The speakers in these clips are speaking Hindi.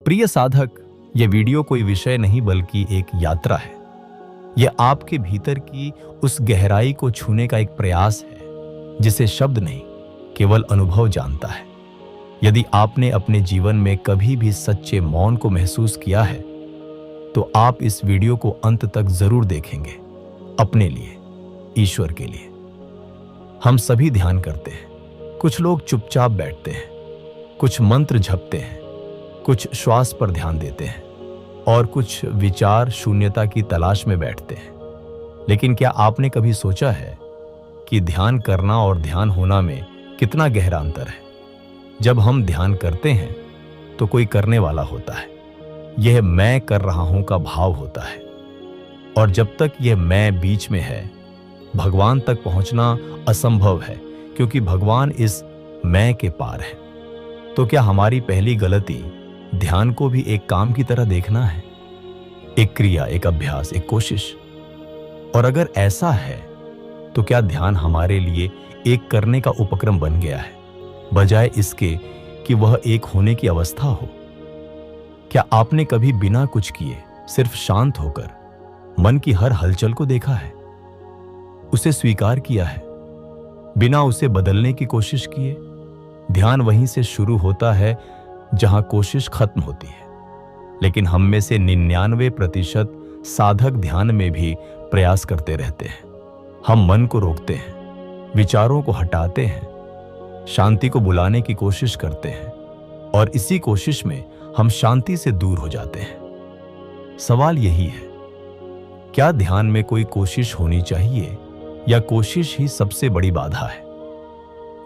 प्रिय साधक, ये वीडियो कोई विषय नहीं बल्कि एक यात्रा है। यह आपके भीतर की उस गहराई को छूने का एक प्रयास है जिसे शब्द नहीं, केवल अनुभव जानता है। यदि आपने अपने जीवन में कभी भी सच्चे मौन को महसूस किया है तो आप इस वीडियो को अंत तक जरूर देखेंगे, अपने लिए, ईश्वर के लिए। हम सभी ध्यान करते हैं। कुछ लोग चुपचाप बैठते हैं, कुछ मंत्र जपते हैं, कुछ श्वास पर ध्यान देते हैं और कुछ विचार शून्यता की तलाश में बैठते हैं। लेकिन क्या आपने कभी सोचा है कि ध्यान करना और ध्यान होना में कितना गहरा अंतर है? जब हम ध्यान करते हैं तो कोई करने वाला होता है। यह मैं कर रहा हूं का भाव होता है। और जब तक यह मैं बीच में है, भगवान तक पहुंचना असंभव है, क्योंकि भगवान इस मैं के पार है। तो क्या हमारी पहली गलती ध्यान को भी एक काम की तरह देखना है? एक क्रिया, एक अभ्यास, एक कोशिश? और अगर ऐसा है तो क्या ध्यान हमारे लिए एक करने का उपक्रम बन गया है, बजाय इसके कि वह एक होने की अवस्था हो? क्या आपने कभी बिना कुछ किए, सिर्फ शांत होकर मन की हर हलचल को देखा है, उसे स्वीकार किया है, बिना उसे बदलने की कोशिश किए? ध्यान वहीं से शुरू होता है जहां कोशिश खत्म होती है। लेकिन हम में से 99% साधक ध्यान में भी प्रयास करते रहते हैं। हम मन को रोकते हैं, विचारों को हटाते हैं, शांति को बुलाने की कोशिश करते हैं और इसी कोशिश में हम शांति से दूर हो जाते हैं। सवाल यही है, क्या ध्यान में कोई कोशिश होनी चाहिए या कोशिश ही सबसे बड़ी बाधा है?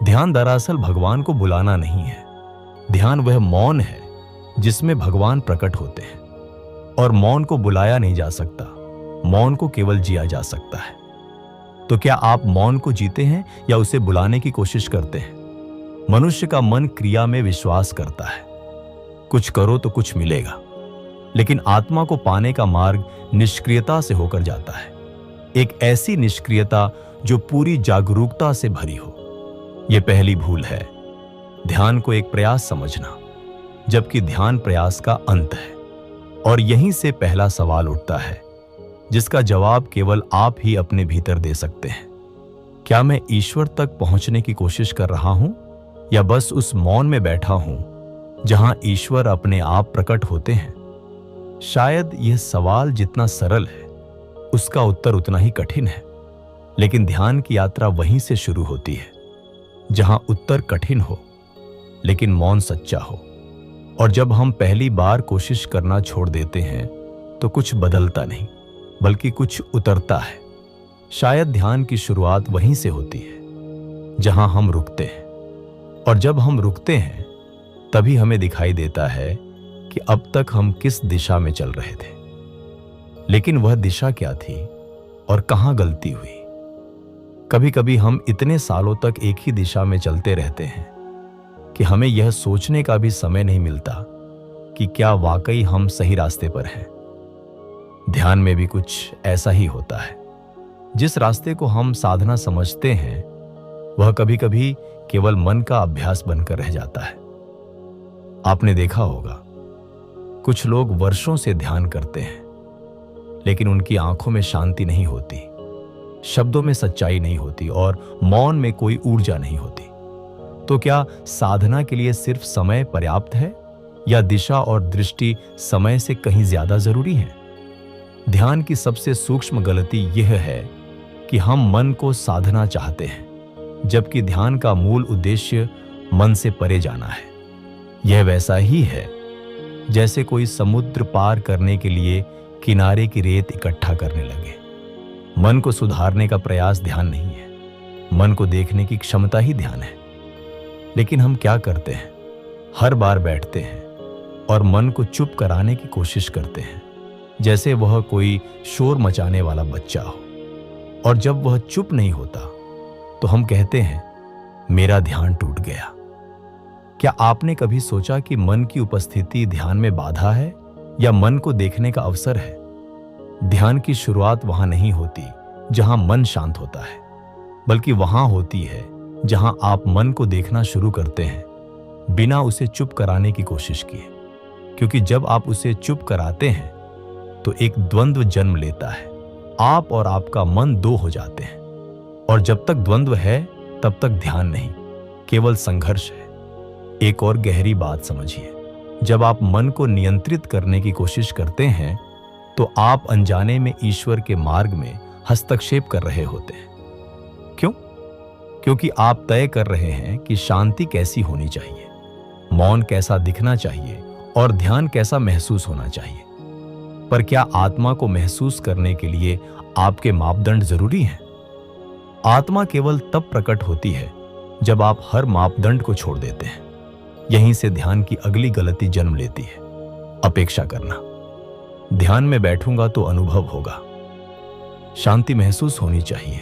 ध्यान दरअसल भगवान को बुलाना नहीं है। ध्यान वह मौन है जिसमें भगवान प्रकट होते हैं। और मौन को बुलाया नहीं जा सकता, मौन को केवल जिया जा सकता है। तो क्या आप मौन को जीते हैं या उसे बुलाने की कोशिश करते हैं? मनुष्य का मन क्रिया में विश्वास करता है। कुछ करो तो कुछ मिलेगा। लेकिन आत्मा को पाने का मार्ग निष्क्रियता से होकर जाता है। एक ऐसी निष्क्रियता जो पूरी जागरूकता से भरी हो। यह पहली भूल है, ध्यान को एक प्रयास समझना, जबकि ध्यान प्रयास का अंत है। और यहीं से पहला सवाल उठता है जिसका जवाब केवल आप ही अपने भीतर दे सकते हैं। क्या मैं ईश्वर तक पहुंचने की कोशिश कर रहा हूं या बस उस मौन में बैठा हूं जहां ईश्वर अपने आप प्रकट होते हैं? शायद यह सवाल जितना सरल है उसका उत्तर उतना ही कठिन है। लेकिन ध्यान की यात्रा वहीं से शुरू होती है जहां उत्तर कठिन हो लेकिन मौन सच्चा हो। और जब हम पहली बार कोशिश करना छोड़ देते हैं तो कुछ बदलता नहीं बल्कि कुछ उतरता है। शायद ध्यान की शुरुआत वहीं से होती है जहां हम रुकते हैं। और जब हम रुकते हैं तभी हमें दिखाई देता है कि अब तक हम किस दिशा में चल रहे थे। लेकिन वह दिशा क्या थी और कहां गलती हुई? कभी कभी हम इतने सालों तक एक ही दिशा में चलते रहते हैं कि हमें यह सोचने का भी समय नहीं मिलता कि क्या वाकई हम सही रास्ते पर हैं। ध्यान में भी कुछ ऐसा ही होता है। जिस रास्ते को हम साधना समझते हैं वह कभी कभी केवल मन का अभ्यास बनकर रह जाता है। आपने देखा होगा, कुछ लोग वर्षों से ध्यान करते हैं लेकिन उनकी आंखों में शांति नहीं होती, शब्दों में सच्चाई नहीं होती और मौन में कोई ऊर्जा नहीं होती। तो क्या साधना के लिए सिर्फ समय पर्याप्त है या दिशा और दृष्टि समय से कहीं ज्यादा जरूरी है? ध्यान की सबसे सूक्ष्म गलती यह है कि हम मन को साधना चाहते हैं, जबकि ध्यान का मूल उद्देश्य मन से परे जाना है। यह वैसा ही है जैसे कोई समुद्र पार करने के लिए किनारे की रेत इकट्ठा करने लगे। मन को सुधारने का प्रयास ध्यान नहीं है, मन को देखने की क्षमता ही ध्यान है। लेकिन हम क्या करते हैं? हर बार बैठते हैं और मन को चुप कराने की कोशिश करते हैं, जैसे वह कोई शोर मचाने वाला बच्चा हो। और जब वह चुप नहीं होता तो हम कहते हैं, मेरा ध्यान टूट गया। क्या आपने कभी सोचा कि मन की उपस्थिति ध्यान में बाधा है या मन को देखने का अवसर है? ध्यान की शुरुआत वहां नहीं होती जहां मन शांत होता है, बल्कि वहां होती है जहां आप मन को देखना शुरू करते हैं बिना उसे चुप कराने की कोशिश किए। क्योंकि जब आप उसे चुप कराते हैं तो एक द्वंद्व जन्म लेता है। आप और आपका मन दो हो जाते हैं, और जब तक द्वंद्व है तब तक ध्यान नहीं, केवल संघर्ष है। एक और गहरी बात समझिए, जब आप मन को नियंत्रित करने की कोशिश करते हैं तो आप अनजाने में ईश्वर के मार्ग में हस्तक्षेप कर रहे होते हैं। क्यों? क्योंकि आप तय कर रहे हैं कि शांति कैसी होनी चाहिए, मौन कैसा दिखना चाहिए और ध्यान कैसा महसूस होना चाहिए। पर क्या आत्मा को महसूस करने के लिए आपके मापदंड जरूरी हैं? आत्मा केवल तब प्रकट होती है जब आप हर मापदंड को छोड़ देते हैं। यहीं से ध्यान की अगली गलती जन्म लेती है, अपेक्षा करना। ध्यान में बैठूंगा तो अनुभव होगा, शांति महसूस होनी चाहिए,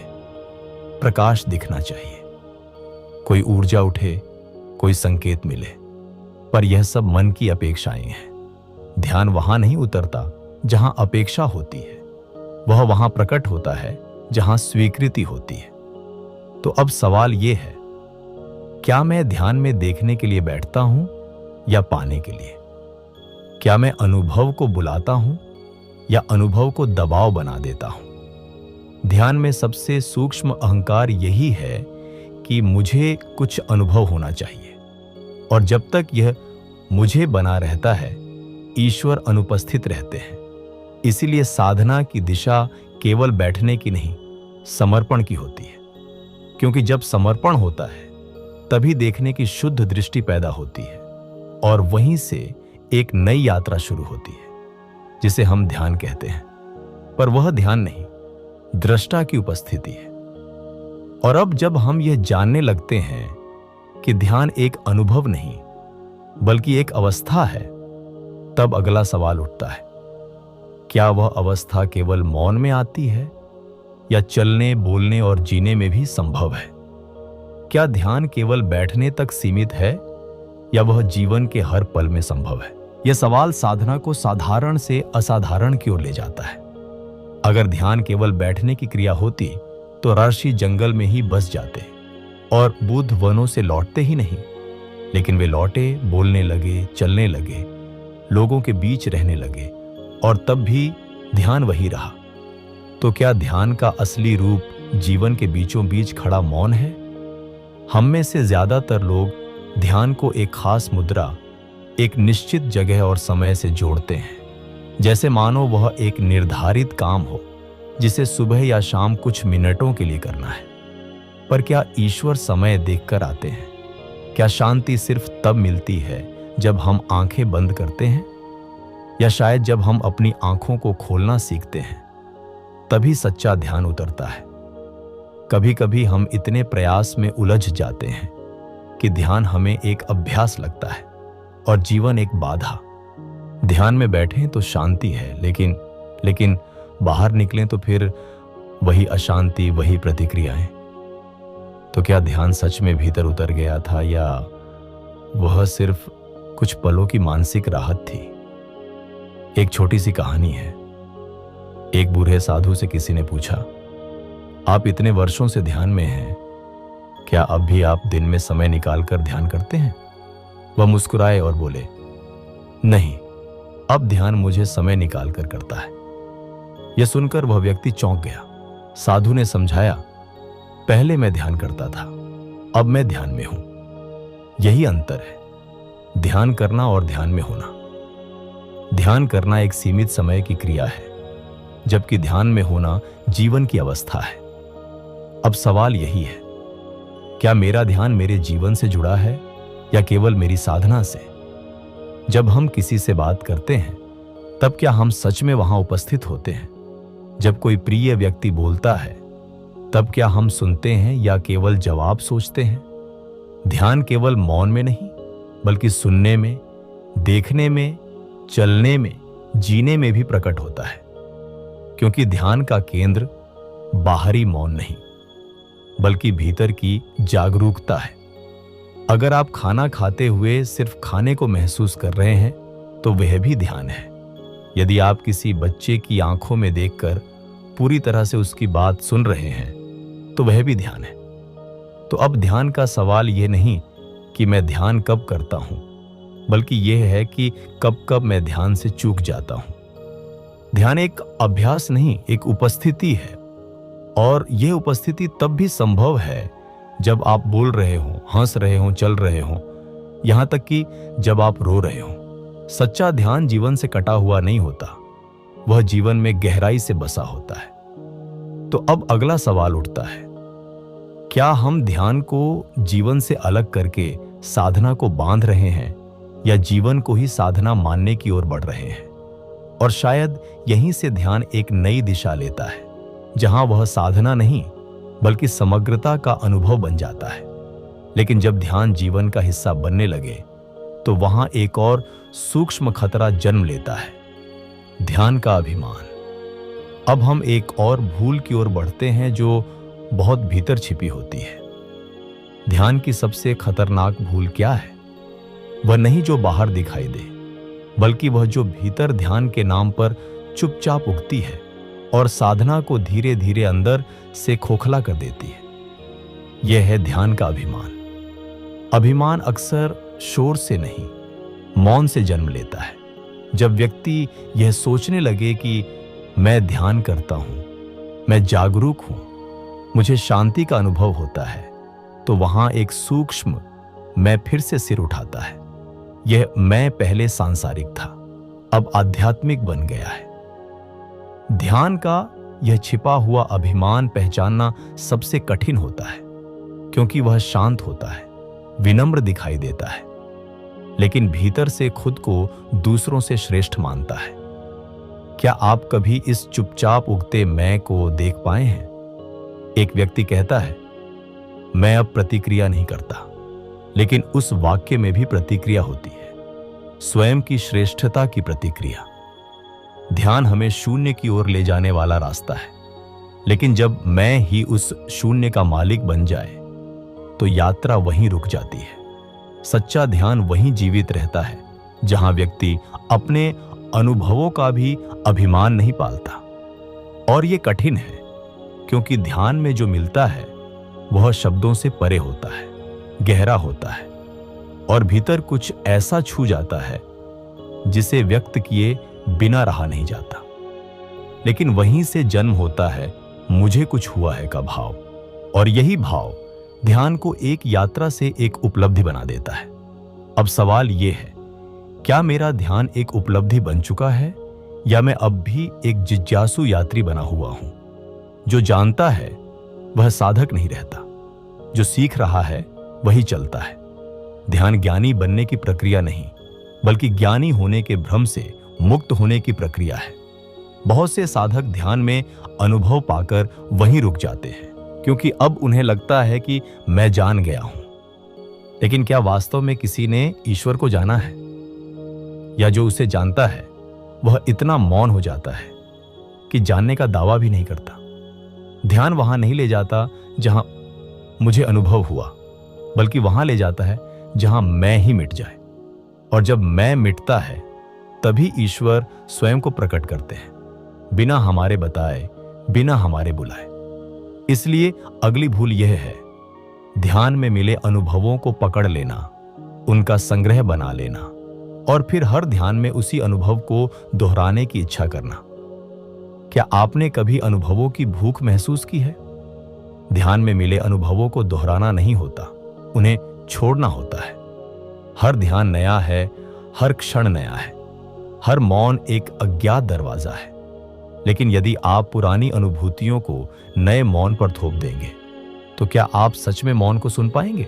प्रकाश दिखना चाहिए, कोई ऊर्जा उठे, कोई संकेत मिले। पर यह सब मन की अपेक्षाएं हैं। ध्यान वहां नहीं उतरता जहां अपेक्षा होती है, वह वहां प्रकट होता है जहां स्वीकृति होती है। तो अब सवाल यह है, क्या मैं ध्यान में देखने के लिए बैठता हूं या पाने के लिए? क्या मैं अनुभव को बुलाता हूं या अनुभव को दबाव बना देता हूं? ध्यान में सबसे सूक्ष्म अहंकार यही है कि मुझे कुछ अनुभव होना चाहिए, और जब तक यह मुझे बना रहता है ईश्वर अनुपस्थित रहते हैं। इसीलिए साधना की दिशा केवल बैठने की नहीं, समर्पण की होती है। क्योंकि जब समर्पण होता है तभी देखने की शुद्ध दृष्टि पैदा होती है, और वहीं से एक नई यात्रा शुरू होती है जिसे हम ध्यान कहते हैं। पर वह ध्यान नहीं, दृष्टा की उपस्थिति है। और अब जब हम यह जानने लगते हैं कि ध्यान एक अनुभव नहीं बल्कि एक अवस्था है, तब अगला सवाल उठता है, क्या वह अवस्था केवल मौन में आती है या चलने, बोलने और जीने में भी संभव है? क्या ध्यान केवल बैठने तक सीमित है या वह जीवन के हर पल में संभव है? यह सवाल साधना को साधारण से असाधारण की ओर ले जाता है। अगर ध्यान केवल बैठने की क्रिया होती तो ऋषि जंगल में ही बस जाते और बुद्ध वनों से लौटते ही नहीं। लेकिन वे लौटे, बोलने लगे, चलने लगे, लोगों के बीच रहने लगे, और तब भी ध्यान वही रहा। तो क्या ध्यान का असली रूप जीवन के बीचों बीच खड़ा मौन है? हम में से ज्यादातर लोग ध्यान को एक खास मुद्रा, एक निश्चित जगह और समय से जोड़ते हैं, जैसे मानो वह एक निर्धारित काम हो जिसे सुबह या शाम कुछ मिनटों के लिए करना है। पर क्या ईश्वर समय देखकर आते हैं? क्या शांति सिर्फ तब मिलती है जब हम आंखें बंद करते हैं, या शायद जब हम अपनी आंखों को खोलना सीखते हैं तभी सच्चा ध्यान उतरता है? कभी कभी हम इतने प्रयास में उलझ जाते हैं कि ध्यान हमें एक अभ्यास लगता है और जीवन एक बाधा। ध्यान में बैठें तो शांति है, लेकिन बाहर निकलें तो फिर वही अशांति, वही प्रतिक्रियाएं। तो क्या ध्यान सच में भीतर उतर गया था या वह सिर्फ कुछ पलों की मानसिक राहत थी? एक छोटी सी कहानी है। एक बूढ़े साधु से किसी ने पूछा, आप इतने वर्षों से ध्यान में हैं, क्या अब भी आप दिन में समय निकालकर ध्यान करते हैं? वह मुस्कुराए और बोले, नहीं, अब ध्यान मुझे समय निकालकर करता है। यह सुनकर वह व्यक्ति चौंक गया। साधु ने समझाया, पहले मैं ध्यान करता था, अब मैं ध्यान में हूं। यही अंतर है, ध्यान करना और ध्यान में होना। ध्यान करना एक सीमित समय की क्रिया है, जबकि ध्यान में होना जीवन की अवस्था है। अब सवाल यही है, क्या मेरा ध्यान मेरे जीवन से जुड़ा है या केवल मेरी साधना से? जब हम किसी से बात करते हैं तब क्या हम सच में वहां उपस्थित होते हैं? जब कोई प्रिय व्यक्ति बोलता है तब क्या हम सुनते हैं या केवल जवाब सोचते हैं? ध्यान केवल मौन में नहीं बल्कि सुनने में, देखने में, चलने में, जीने में भी प्रकट होता है। क्योंकि ध्यान का केंद्र बाहरी मौन नहीं बल्कि भीतर की जागरूकता है। अगर आप खाना खाते हुए सिर्फ खाने को महसूस कर रहे हैं तो वह भी ध्यान है। यदि आप किसी बच्चे की आंखों में देखकर पूरी तरह से उसकी बात सुन रहे हैं तो वह भी ध्यान है। तो अब ध्यान का सवाल यह नहीं कि मैं ध्यान कब करता हूं, बल्कि यह है कि कब कब मैं ध्यान से चूक जाता हूं। ध्यान एक अभ्यास नहीं, एक उपस्थिति है, और यह उपस्थिति तब भी संभव है जब आप बोल रहे हो, हंस रहे हो, चल रहे हो, यहां तक कि जब आप रो रहे हो। सच्चा ध्यान जीवन से कटा हुआ नहीं होता, वह जीवन में गहराई से बसा होता है। तो अब अगला सवाल उठता है, क्या हम ध्यान को जीवन से अलग करके साधना को बांध रहे हैं, या जीवन को ही साधना मानने की ओर बढ़ रहे हैं? और शायद यहीं से ध्यान एक नई दिशा लेता है, जहां वह साधना नहीं बल्कि समग्रता का अनुभव बन जाता है। लेकिन जब ध्यान जीवन का हिस्सा बनने लगे तो वहां एक और सूक्ष्म खतरा जन्म लेता है, ध्यान का अभिमान। अब हम एक और भूल की ओर बढ़ते हैं जो बहुत भीतर छिपी होती है। ध्यान की सबसे खतरनाक भूल क्या है? वह नहीं जो बाहर दिखाई दे, बल्कि वह जो भीतर ध्यान के नाम पर चुपचाप उगती है और साधना को धीरे धीरे अंदर से खोखला कर देती है। यह है ध्यान का अभिमान। अभिमान अक्सर शोर से नहीं, मौन से जन्म लेता है। जब व्यक्ति यह सोचने लगे कि मैं ध्यान करता हूं, मैं जागरूक हूं, मुझे शांति का अनुभव होता है, तो वहां एक सूक्ष्म मैं फिर से सिर उठाता है। यह मैं पहले सांसारिक था, अब आध्यात्मिक बन गया है। ध्यान का यह छिपा हुआ अभिमान पहचानना सबसे कठिन होता है, क्योंकि वह शांत होता है, विनम्र दिखाई देता है, लेकिन भीतर से खुद को दूसरों से श्रेष्ठ मानता है। क्या आप कभी इस चुपचाप उगते मैं को देख पाए हैं? एक व्यक्ति कहता है, मैं अब प्रतिक्रिया नहीं करता, लेकिन उस वाक्य में भी प्रतिक्रिया होती है, स्वयं की श्रेष्ठता की प्रतिक्रिया। ध्यान हमें शून्य की ओर ले जाने वाला रास्ता है, लेकिन जब मैं ही उस शून्य का मालिक बन जाए तो यात्रा वहीं रुक जाती है। सच्चा ध्यान वहीं जीवित रहता है जहां व्यक्ति अपने अनुभवों का भी अभिमान नहीं पालता। और यह कठिन है, क्योंकि ध्यान में जो मिलता है वह शब्दों से परे होता है, गहरा होता है, और भीतर कुछ ऐसा छू जाता है जिसे व्यक्त किए बिना रहा नहीं जाता। लेकिन वहीं से जन्म होता है मुझे कुछ हुआ है का भाव, और यही भाव ध्यान को एक यात्रा से एक उपलब्धि बना देता है। अब सवाल यह है, क्या मेरा ध्यान एक उपलब्धि बन चुका है, या मैं अब भी एक जिज्ञासु यात्री बना हुआ हूं? जो जानता है वह साधक नहीं रहता, जो सीख रहा है वही चलता है। ध्यान ज्ञानी बनने की प्रक्रिया नहीं, बल्कि ज्ञानी होने के भ्रम से मुक्त होने की प्रक्रिया है। बहुत से साधक ध्यान में अनुभव पाकर वहीं रुक जाते हैं, क्योंकि अब उन्हें लगता है कि मैं जान गया हूं। लेकिन क्या वास्तव में किसी ने ईश्वर को जाना है? या जो उसे जानता है वह इतना मौन हो जाता है कि जानने का दावा भी नहीं करता। ध्यान वहां नहीं ले जाता जहां मुझे अनुभव हुआ, बल्कि वहां ले जाता है जहां मैं ही मिट जाए। और जब मैं मिटता है तभी ईश्वर स्वयं को प्रकट करते हैं, बिना हमारे बताए, बिना हमारे बुलाए। इसलिए अगली भूल यह है, ध्यान में मिले अनुभवों को पकड़ लेना, उनका संग्रह बना लेना, और फिर हर ध्यान में उसी अनुभव को दोहराने की इच्छा करना। क्या आपने कभी अनुभवों की भूख महसूस की है? ध्यान में मिले अनुभवों को दोहराना नहीं होता, उन्हें छोड़ना होता है। हर ध्यान नया है, हर क्षण नया है, हर मौन एक अज्ञात दरवाजा है। लेकिन यदि आप पुरानी अनुभूतियों को नए मौन पर थोप देंगे, तो क्या आप सच में मौन को सुन पाएंगे,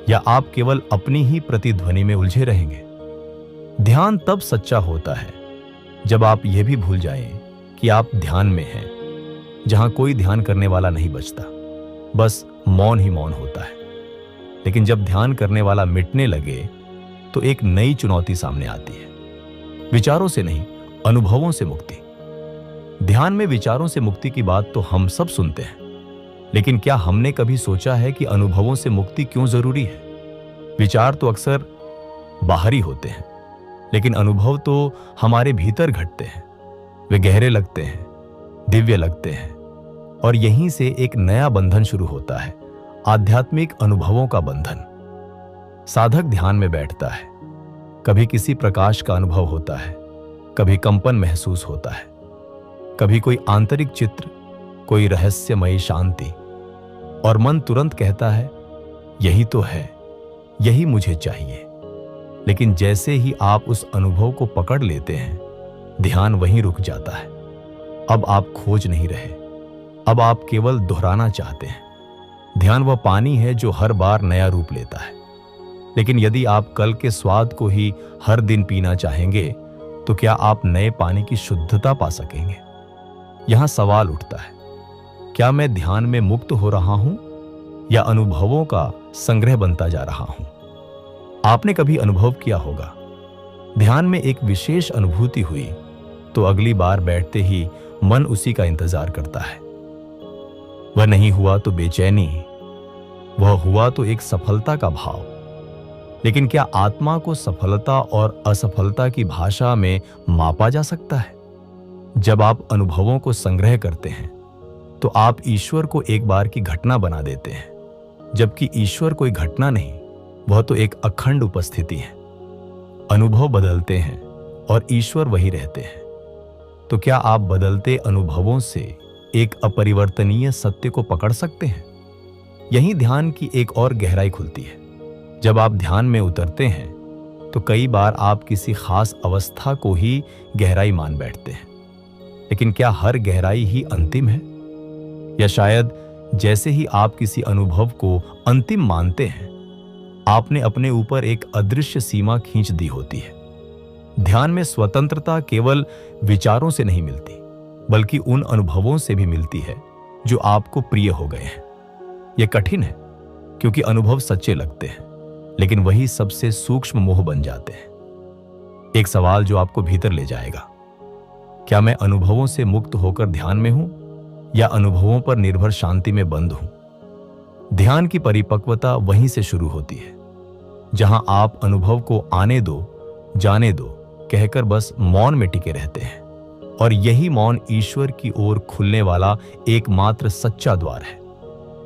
या आप केवल अपनी ही प्रतिध्वनि में उलझे रहेंगे? ध्यान तब सच्चा होता है जब आप यह भी भूल जाएं कि आप ध्यान में हैं, जहां कोई ध्यान करने वाला नहीं बचता, बस मौन ही मौन होता है। लेकिन जब ध्यान करने वाला मिटने लगे तो एक नई चुनौती सामने आती है। विचारों से नहीं, अनुभवों से मुक्ति। ध्यान में विचारों से मुक्ति की बात तो हम सब सुनते हैं, लेकिन क्या हमने कभी सोचा है कि अनुभवों से मुक्ति क्यों जरूरी है? विचार तो अक्सर बाहरी होते हैं, लेकिन अनुभव तो हमारे भीतर घटते हैं। वे गहरे लगते हैं, दिव्य लगते हैं, और यहीं से एक नया बंधन शुरू होता है, आध्यात्मिक अनुभवों का बंधन। साधक ध्यान में बैठता है, कभी किसी प्रकाश का अनुभव होता है, कभी कंपन महसूस होता है, कभी कोई आंतरिक चित्र, कोई रहस्यमयी शांति, और मन तुरंत कहता है यही तो है, यही मुझे चाहिए। लेकिन जैसे ही आप उस अनुभव को पकड़ लेते हैं, ध्यान वहीं रुक जाता है। अब आप खोज नहीं रहे, अब आप केवल दोहराना चाहते हैं। ध्यान वह पानी है जो हर बार नया रूप लेता है। लेकिन यदि आप कल के स्वाद को ही हर दिन पीना चाहेंगे, तो क्या आप नए पानी की शुद्धता पा सकेंगे? यहां सवाल उठता है, क्या मैं ध्यान में मुक्त हो रहा हूं या अनुभवों का संग्रह बनता जा रहा हूं? आपने कभी अनुभव किया होगा, ध्यान में एक विशेष अनुभूति हुई तो अगली बार बैठते ही मन उसी का इंतजार करता है। वह नहीं हुआ तो बेचैनी, वह हुआ तो एक सफलता का भाव। लेकिन क्या आत्मा को सफलता और असफलता की भाषा में मापा जा सकता है? जब आप अनुभवों को संग्रह करते हैं तो आप ईश्वर को एक बार की घटना बना देते हैं, जबकि ईश्वर कोई घटना नहीं, वह तो एक अखंड उपस्थिति है। अनुभव बदलते हैं और ईश्वर वही रहते हैं। तो क्या आप बदलते अनुभवों से एक अपरिवर्तनीय सत्य को पकड़ सकते हैं? यही ध्यान की एक और गहराई खुलती है। जब आप ध्यान में उतरते हैं तो कई बार आप किसी खास अवस्था को ही गहराई मान बैठते हैं। लेकिन क्या हर गहराई ही अंतिम है? या शायद जैसे ही आप किसी अनुभव को अंतिम मानते हैं, आपने अपने ऊपर एक अदृश्य सीमा खींच दी होती है। ध्यान में स्वतंत्रता केवल विचारों से नहीं मिलती, बल्कि उन अनुभवों से भी मिलती है जो आपको प्रिय हो गए हैं। यह कठिन है क्योंकि अनुभव सच्चे लगते हैं, लेकिन वही सबसे सूक्ष्म मोह बन जाते हैं। एक सवाल जो आपको भीतर ले जाएगा, क्या मैं अनुभवों से मुक्त होकर ध्यान में हूं या अनुभवों पर निर्भर शांति में बंद हूं? ध्यान की परिपक्वता वहीं से शुरू होती है, जहां आप अनुभव को आने दो, जाने दो कहकर बस मौन में टिके रहते हैं। और यही मौन ईश्वर की ओर खुलने वाला एकमात्र सच्चा द्वार है।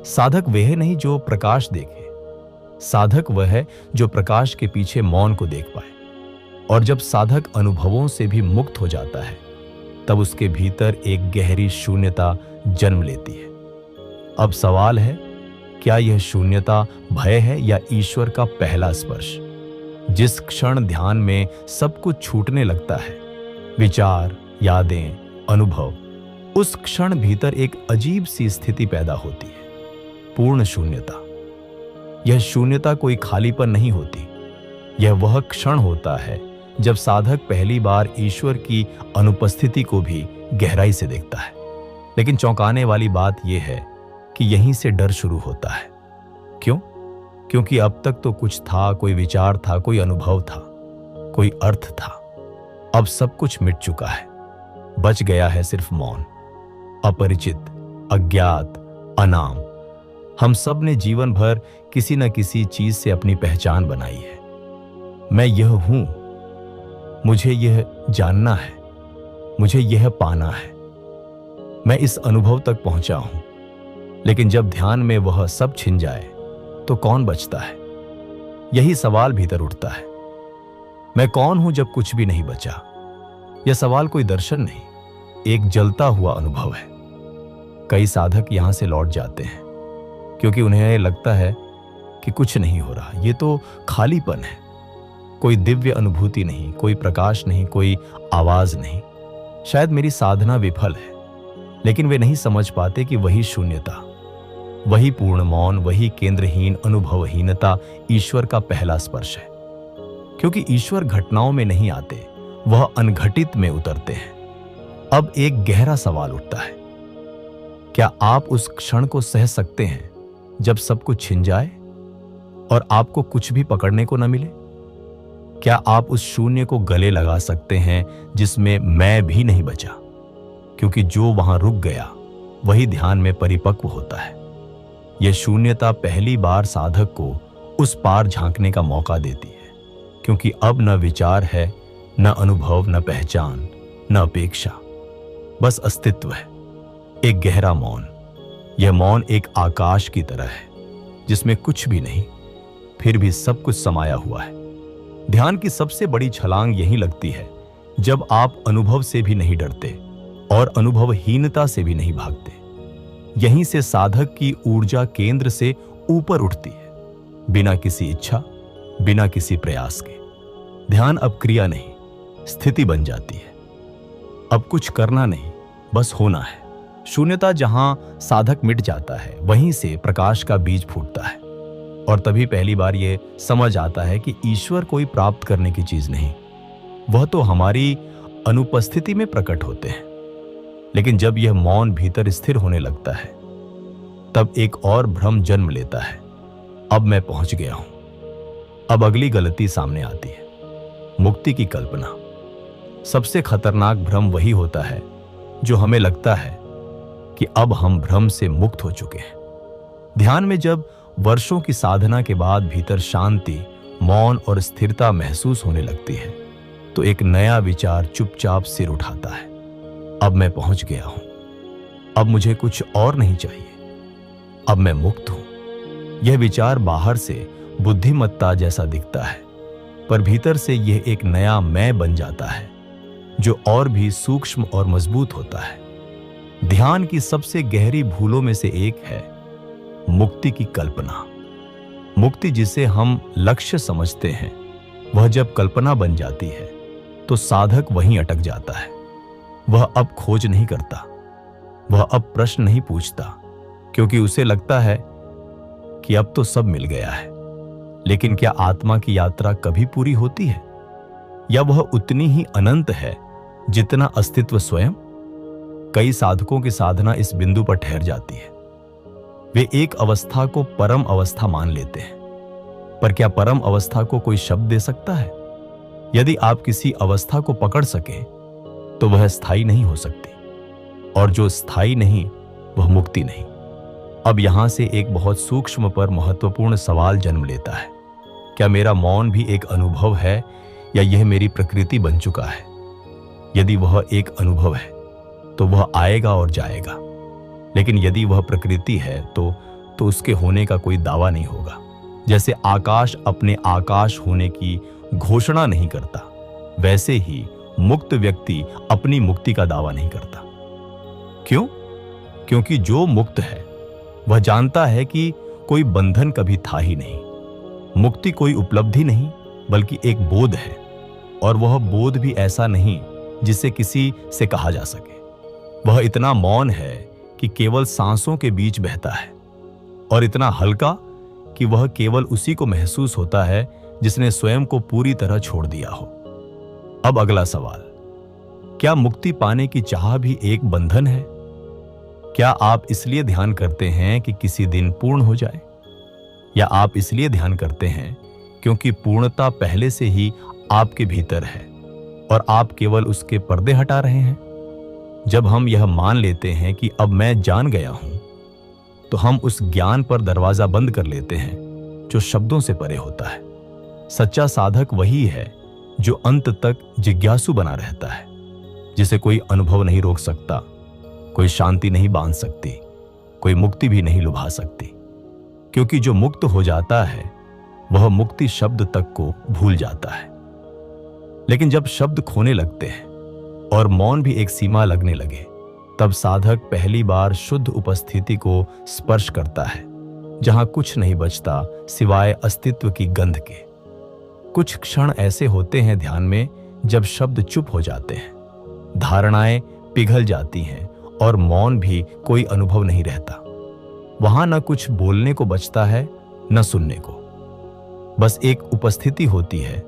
साधक वह नहीं जो प्रकाश देखे, साधक वह है जो प्रकाश के पीछे मौन को देख पाए। और जब साधक अनुभवों से भी मुक्त हो जाता है, तब उसके भीतर एक गहरी शून्यता जन्म लेती है। अब सवाल है, क्या यह शून्यता भय है या ईश्वर का पहला स्पर्श? जिस क्षण ध्यान में सब कुछ छूटने लगता है, विचार, यादें, अनुभव, उस क्षण भीतर एक अजीब सी स्थिति पैदा होती है, पूर्ण शून्यता। यह शून्यता कोई खालीपन नहीं होती, यह वह क्षण होता है जब साधक पहली बार ईश्वर की अनुपस्थिति को भी गहराई से देखता है। लेकिन चौंकाने वाली बात यह है कि यहीं से डर शुरू होता है। क्यों? क्योंकि अब तक तो कुछ था, कोई विचार था, कोई अनुभव था, कोई अर्थ था। अब सब कुछ मिट चुका है, बच गया है सिर्फ मौन, अपरिचित, अज्ञात, अनाम। हम सब ने जीवन भर किसी न किसी चीज से अपनी पहचान बनाई है। मैं यह हूं, मुझे यह जानना है, मुझे यह पाना है, मैं इस अनुभव तक पहुंचा हूं। लेकिन जब ध्यान में वह सब छिन जाए तो कौन बचता है? यही सवाल भीतर उठता है, मैं कौन हूं जब कुछ भी नहीं बचा? यह सवाल कोई दर्शन नहीं, एक जलता हुआ अनुभव है। कई साधक यहां से लौट जाते हैं क्योंकि उन्हें लगता है कि कुछ नहीं हो रहा, ये तो खालीपन है, कोई दिव्य अनुभूति नहीं, कोई प्रकाश नहीं, कोई आवाज नहीं। शायद मेरी साधना विफल है। लेकिन वे नहीं समझ पाते कि वही शून्यता, वही पूर्ण मौन, वही केंद्रहीन अनुभवहीनता ईश्वर का पहला स्पर्श है। क्योंकि ईश्वर घटनाओं में नहीं आते, वह अनघटित में उतरते हैं। अब एक गहरा सवाल उठता है, क्या आप उस क्षण को सह सकते हैं जब सब कुछ छिन जाए और आपको कुछ भी पकड़ने को न मिले? क्या आप उस शून्य को गले लगा सकते हैं जिसमें मैं भी नहीं बचा? क्योंकि जो वहां रुक गया वही ध्यान में परिपक्व होता है। यह शून्यता पहली बार साधक को उस पार झांकने का मौका देती है, क्योंकि अब न विचार है, न अनुभव, न पहचान, न अपेक्षा, बस अस्तित्व है, एक गहरा मौन। यह मौन एक आकाश की तरह है जिसमें कुछ भी नहीं, फिर भी सब कुछ समाया हुआ है। ध्यान की सबसे बड़ी छलांग यही लगती है जब आप अनुभव से भी नहीं डरते और अनुभवहीनता से भी नहीं भागते। यहीं से साधक की ऊर्जा केंद्र से ऊपर उठती है, बिना किसी इच्छा, बिना किसी प्रयास के। ध्यान अब क्रिया नहीं, स्थिति बन जाती है। अब कुछ करना नहीं, बस होना है। शून्यता जहां साधक मिट जाता है, वहीं से प्रकाश का बीज फूटता है। और तभी पहली बार यह समझ आता है कि ईश्वर कोई प्राप्त करने की चीज नहीं, वह तो हमारी अनुपस्थिति में प्रकट होते हैं। लेकिन जब यह मौन भीतर स्थिर होने लगता है, तब एक और भ्रम जन्म लेता है। अब मैं पहुंच गया हूं। अब अगली गलती सामने आती है, मुक्ति की कल्पना। सबसे खतरनाक भ्रम वही होता है जो हमें लगता है कि अब हम भ्रम से मुक्त हो चुके हैं। ध्यान में जब वर्षों की साधना के बाद भीतर शांति, मौन और स्थिरता महसूस होने लगती है, तो एक नया विचार चुपचाप सिर उठाता है। अब मैं पहुंच गया हूं, अब मुझे कुछ और नहीं चाहिए, अब मैं मुक्त हूं। यह विचार बाहर से बुद्धिमत्ता जैसा दिखता है, पर भीतर से यह एक नया मैं बन जाता है, जो और भी सूक्ष्म और मजबूत होता है। ध्यान की सबसे गहरी भूलों में से एक है मुक्ति की कल्पना। मुक्ति जिसे हम लक्ष्य समझते हैं, वह जब कल्पना बन जाती है तो साधक वहीं अटक जाता है। वह अब खोज नहीं करता, वह अब प्रश्न नहीं पूछता, क्योंकि उसे लगता है कि अब तो सब मिल गया है। लेकिन क्या आत्मा की यात्रा कभी पूरी होती है, या वह उतनी ही अनंत है जितना अस्तित्व स्वयं? कई साधकों की साधना इस बिंदु पर ठहर जाती है। वे एक अवस्था को परम अवस्था मान लेते हैं, पर क्या परम अवस्था को कोई शब्द दे सकता है? यदि आप किसी अवस्था को पकड़ सके तो वह स्थायी नहीं हो सकती, और जो स्थायी नहीं वह मुक्ति नहीं। अब यहां से एक बहुत सूक्ष्म पर महत्वपूर्ण सवाल जन्म लेता है, क्या मेरा मौन भी एक अनुभव है, या यह मेरी प्रकृति बन चुका है? यदि वह एक अनुभव है तो वह आएगा और जाएगा, लेकिन यदि वह प्रकृति है तो उसके होने का कोई दावा नहीं होगा। जैसे आकाश अपने आकाश होने की घोषणा नहीं करता, वैसे ही मुक्त व्यक्ति अपनी मुक्ति का दावा नहीं करता। क्यों? क्योंकि जो मुक्त है वह जानता है कि कोई बंधन कभी था ही नहीं। मुक्ति कोई उपलब्धि नहीं, बल्कि एक बोध है, और वह बोध भी ऐसा नहीं जिसे किसी से कहा जा सके। वह इतना मौन है कि केवल सांसों के बीच बहता है, और इतना हल्का कि वह केवल उसी को महसूस होता है जिसने स्वयं को पूरी तरह छोड़ दिया हो। अब अगला सवाल, क्या मुक्ति पाने की चाह भी एक बंधन है? क्या आप इसलिए ध्यान करते हैं कि किसी दिन पूर्ण हो जाए, या आप इसलिए ध्यान करते हैं क्योंकि पूर्णता पहले से ही आपके भीतर है और आप केवल उसके पर्दे हटा रहे हैं? जब हम यह मान लेते हैं कि अब मैं जान गया हूं, तो हम उस ज्ञान पर दरवाजा बंद कर लेते हैं जो शब्दों से परे होता है। सच्चा साधक वही है जो अंत तक जिज्ञासु बना रहता है, जिसे कोई अनुभव नहीं रोक सकता, कोई शांति नहीं बांध सकती, कोई मुक्ति भी नहीं लुभा सकती। क्योंकि जो मुक्त हो जाता है वह मुक्ति शब्द तक को भूल जाता है। लेकिन जब शब्द खोने लगते हैं और मौन भी एक सीमा लगने लगे, तब साधक पहली बार शुद्ध उपस्थिति को स्पर्श करता है, जहां कुछ नहीं बचता सिवाय अस्तित्व की गंध के। कुछ क्षण ऐसे होते हैं ध्यान में जब शब्द चुप हो जाते हैं, धारणाएं पिघल जाती हैं और मौन भी कोई अनुभव नहीं रहता। वहां न कुछ बोलने को बचता है, न सुनने को। बस एक उपस्थिति होती है,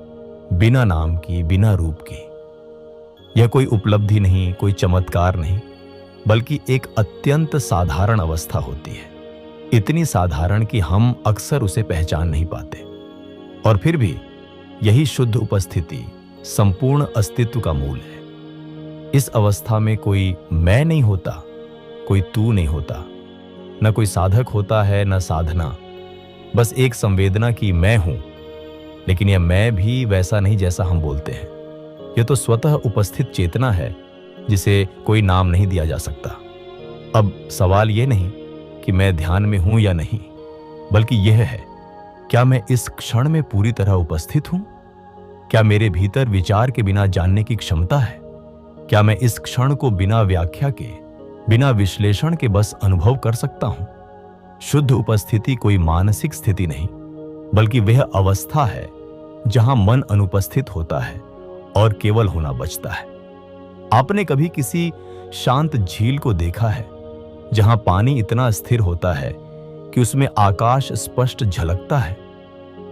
बिना नाम की, बिना रूप की। यह कोई उपलब्धि नहीं, कोई चमत्कार नहीं, बल्कि एक अत्यंत साधारण अवस्था होती है। इतनी साधारण कि हम अक्सर उसे पहचान नहीं पाते। और फिर भी यही शुद्ध उपस्थिति संपूर्ण अस्तित्व का मूल है। इस अवस्था में कोई मैं नहीं होता, कोई तू नहीं होता, न कोई साधक होता है, न साधना। बस एक संवेदना की मैं हूं, लेकिन यह मैं भी वैसा नहीं जैसा हम बोलते हैं। यह तो स्वतः उपस्थित चेतना है जिसे कोई नाम नहीं दिया जा सकता। अब सवाल यह नहीं कि मैं ध्यान में हूं या नहीं, बल्कि यह है, क्या मैं इस क्षण में पूरी तरह उपस्थित हूं? क्या मेरे भीतर विचार के बिना जानने की क्षमता है? क्या मैं इस क्षण को बिना व्याख्या के, बिना विश्लेषण के बस अनुभव कर सकता हूं? शुद्ध उपस्थिति कोई मानसिक स्थिति नहीं, बल्कि वह अवस्था है जहां मन अनुपस्थित होता है और केवल होना बचता है। आपने कभी किसी शांत झील को देखा है जहां पानी इतना स्थिर होता है कि उसमें आकाश स्पष्ट झलकता है?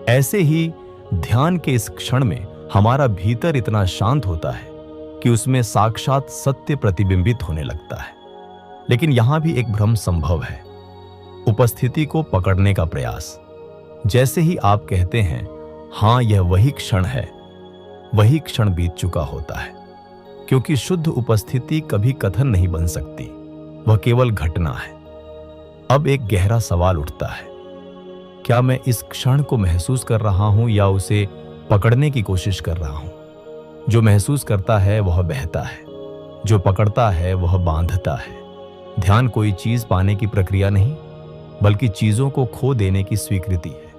ऐसे ही ध्यान के इस क्षण में हमारा भीतर इतना शांत होता है कि उसमें साक्षात सत्य प्रतिबिंबित होने लगता है। लेकिन यहां भी एक भ्रम संभव है, उपस्थिति को पकड़ने का प्रयास। जैसे ही आप कहते हैं हां यह वही क्षण है, वही क्षण बीत चुका होता है, क्योंकि शुद्ध उपस्थिति कभी कथन नहीं बन सकती, वह केवल घटना है। अब एक गहरा सवाल उठता है, क्या मैं इस क्षण को महसूस कर रहा हूं या उसे पकड़ने की कोशिश कर रहा हूं? जो महसूस करता है वह बहता है, जो पकड़ता है वह बांधता है। ध्यान कोई चीज पाने की प्रक्रिया नहीं, बल्कि चीजों को खो देने की स्वीकृति है।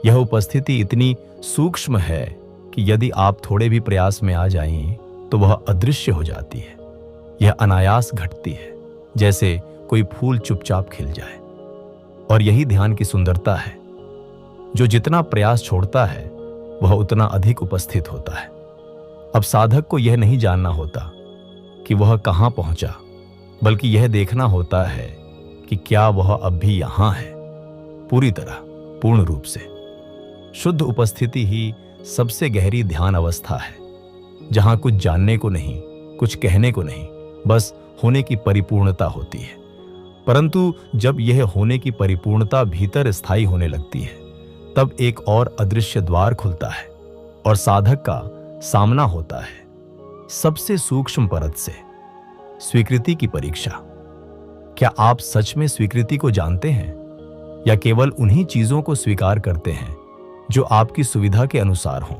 यह उपस्थिति इतनी सूक्ष्म है कि यदि आप थोड़े भी प्रयास में आ जाएं तो वह अदृश्य हो जाती है। यह अनायास घटती है, जैसे कोई फूल चुपचाप खिल जाए। और यही ध्यान की सुंदरता है। जो जितना प्रयास छोड़ता है वह उतना अधिक उपस्थित होता है। अब साधक को यह नहीं जानना होता कि वह कहां पहुंचा, बल्कि यह देखना होता है कि क्या वह अब भी यहां है, पूरी तरह, पूर्ण रूप से। शुद्ध उपस्थिति ही सबसे गहरी ध्यान अवस्था है, जहां कुछ जानने को नहीं, कुछ कहने को नहीं, बस होने की परिपूर्णता होती है। परंतु जब यह होने की परिपूर्णता भीतर स्थायी होने लगती है, तब एक और अदृश्य द्वार खुलता है और साधक का सामना होता है सबसे सूक्ष्म परत से, स्वीकृति की परीक्षा। क्या आप सच में स्वीकृति को जानते हैं या केवल उन्हीं चीजों को स्वीकार करते हैं जो आपकी सुविधा के अनुसार हों?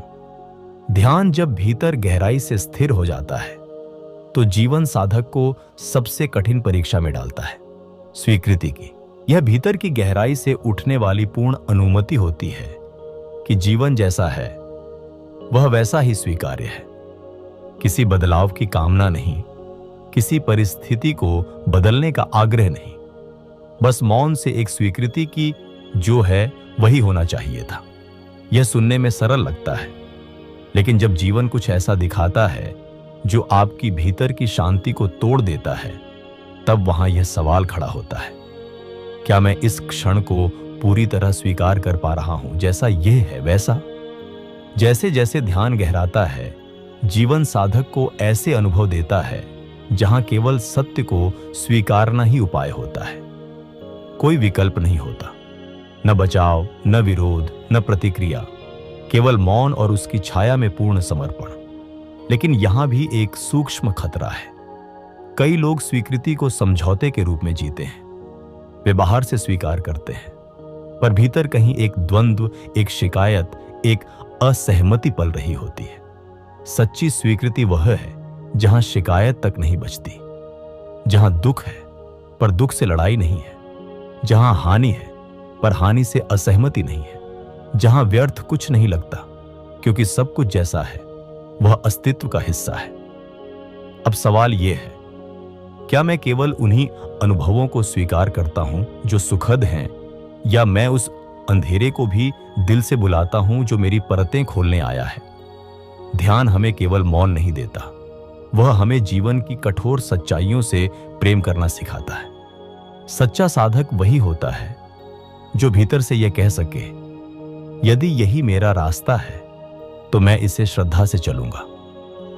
ध्यान जब भीतर गहराई से स्थिर हो जाता है तो जीवन साधक को सबसे कठिन परीक्षा में डालता है, स्वीकृति की। यह भीतर की गहराई से उठने वाली पूर्ण अनुमति होती है कि जीवन जैसा है वह वैसा ही स्वीकार्य है। किसी बदलाव की कामना नहीं, किसी परिस्थिति को बदलने का आग्रह नहीं, बस मौन से एक स्वीकृति की जो है वही होना चाहिए था। यह सुनने में सरल लगता है, लेकिन जब जीवन कुछ ऐसा दिखाता है जो आपकी भीतर की शांति को तोड़ देता है, तब वहां यह सवाल खड़ा होता है, क्या मैं इस क्षण को पूरी तरह स्वीकार कर पा रहा हूं जैसा यह है वैसा? जैसे जैसे ध्यान गहराता है, जीवन साधक को ऐसे अनुभव देता है जहां केवल सत्य को स्वीकारना ही उपाय होता है। कोई विकल्प नहीं होता, न बचाव, न विरोध, न प्रतिक्रिया, केवल मौन और उसकी छाया में पूर्ण समर्पण। लेकिन यहां भी एक सूक्ष्म खतरा है। कई लोग स्वीकृति को समझौते के रूप में जीते हैं। वे बाहर से स्वीकार करते हैं, पर भीतर कहीं एक द्वंद्व, एक शिकायत, एक असहमति पल रही होती है। सच्ची स्वीकृति वह है जहां शिकायत तक नहीं बचती, जहां दुख है पर दुख से लड़ाई नहीं है, जहां हानि है पर हानि से असहमति नहीं है, जहां व्यर्थ कुछ नहीं लगता क्योंकि सब कुछ जैसा है वह अस्तित्व का हिस्सा है। अब सवाल यह है, क्या मैं केवल उन्हीं अनुभवों को स्वीकार करता हूं जो सुखद हैं, या मैं उस अंधेरे को भी दिल से बुलाता हूं जो मेरी परतें खोलने आया है? ध्यान हमें केवल मौन नहीं देता, वह हमें जीवन की कठोर सच्चाइयों से प्रेम करना सिखाता है। सच्चा साधक वही होता है जो भीतर से यह कह सके, यदि यही मेरा रास्ता है तो मैं इसे श्रद्धा से चलूंगा,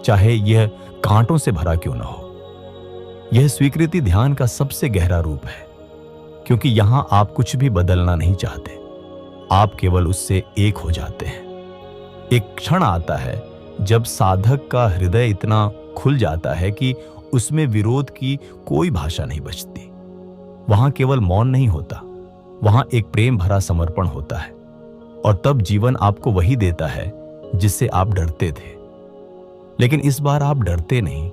चाहे यह कांटों से भरा क्यों न हो। यह स्वीकृति ध्यान का सबसे गहरा रूप है, क्योंकि यहां आप कुछ भी बदलना नहीं चाहते, आप केवल उससे एक हो जाते हैं। एक क्षण आता है जब साधक का हृदय इतना खुल जाता है कि उसमें विरोध की कोई भाषा नहीं बचती। वहां केवल मौन नहीं होता, वहां एक प्रेम भरा समर्पण होता है, और तब जीवन आपको वही देता है जिससे आप डरते थे। लेकिन इस बार आप डरते नहीं,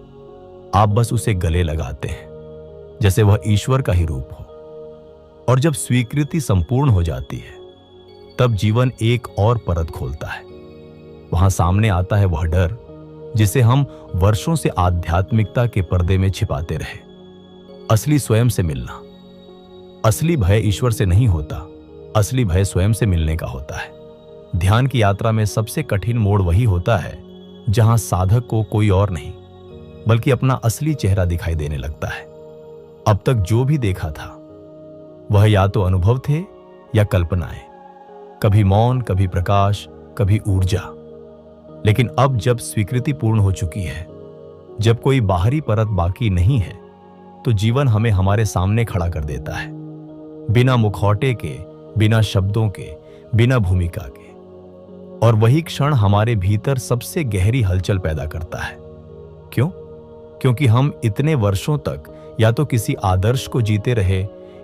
आप बस उसे गले लगाते हैं, जैसे वह ईश्वर का ही रूप हो। और जब स्वीकृति संपूर्ण हो जाती है, तब जीवन एक और परत खोलता है, वहां सामने आता है वह डर जिसे हम वर्षों से आध्यात्मिकता के पर्दे में छिपाते रहे। असली स्वयं से मिलना। असली भय ईश्वर से नहीं होता, असली भय स्वयं से मिलने का होता है। ध्यान की यात्रा में सबसे कठिन मोड़ वही होता है जहां साधक को कोई और नहीं बल्कि अपना असली चेहरा दिखाई देने लगता है। अब तक जो भी देखा था वह या तो अनुभव थे या कल्पनाएं, कभी मौन, कभी प्रकाश, कभी ऊर्जा। लेकिन अब जब स्वीकृति पूर्ण हो चुकी है, जब कोई बाहरी परत बाकी नहीं है, तो जीवन हमें हमारे सामने खड़ा कर देता है, बिना मुखौटे के, बिना शब्दों के, बिना भूमिका के। और वही क्षण हमारे भीतर सबसे गहरी हलचल पैदा करता है। क्यों? क्योंकि हम इतने वर्षों तक या तो किसी आदर्श को जीते रहे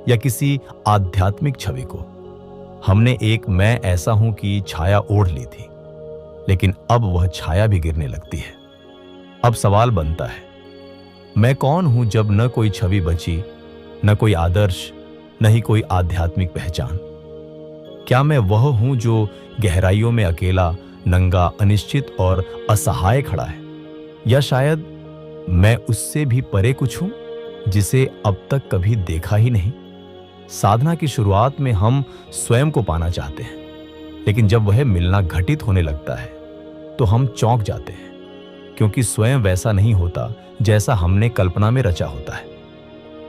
या किसी आध्यात्मिक छवि को। हमने एक मैं ऐसा हूं की छाया ओढ़ ली थी, लेकिन अब वह छाया भी गिरने लगती है। अब सवाल बनता है, मैं कौन हूं जब न कोई छवि बची, न कोई आदर्श, न ही कोई आध्यात्मिक पहचान? क्या मैं वह हूं जो गहराइयों में अकेला, नंगा, अनिश्चित और असहाय खड़ा है? या शायद मैं उससे भी परे कुछ हूं जिसे अब तक कभी देखा ही नहीं? साधना की शुरुआत में हम स्वयं को पाना चाहते हैं, लेकिन जब वह मिलना घटित होने लगता है तो हम चौंक जाते हैं, क्योंकि स्वयं वैसा नहीं होता जैसा हमने कल्पना में रचा होता है।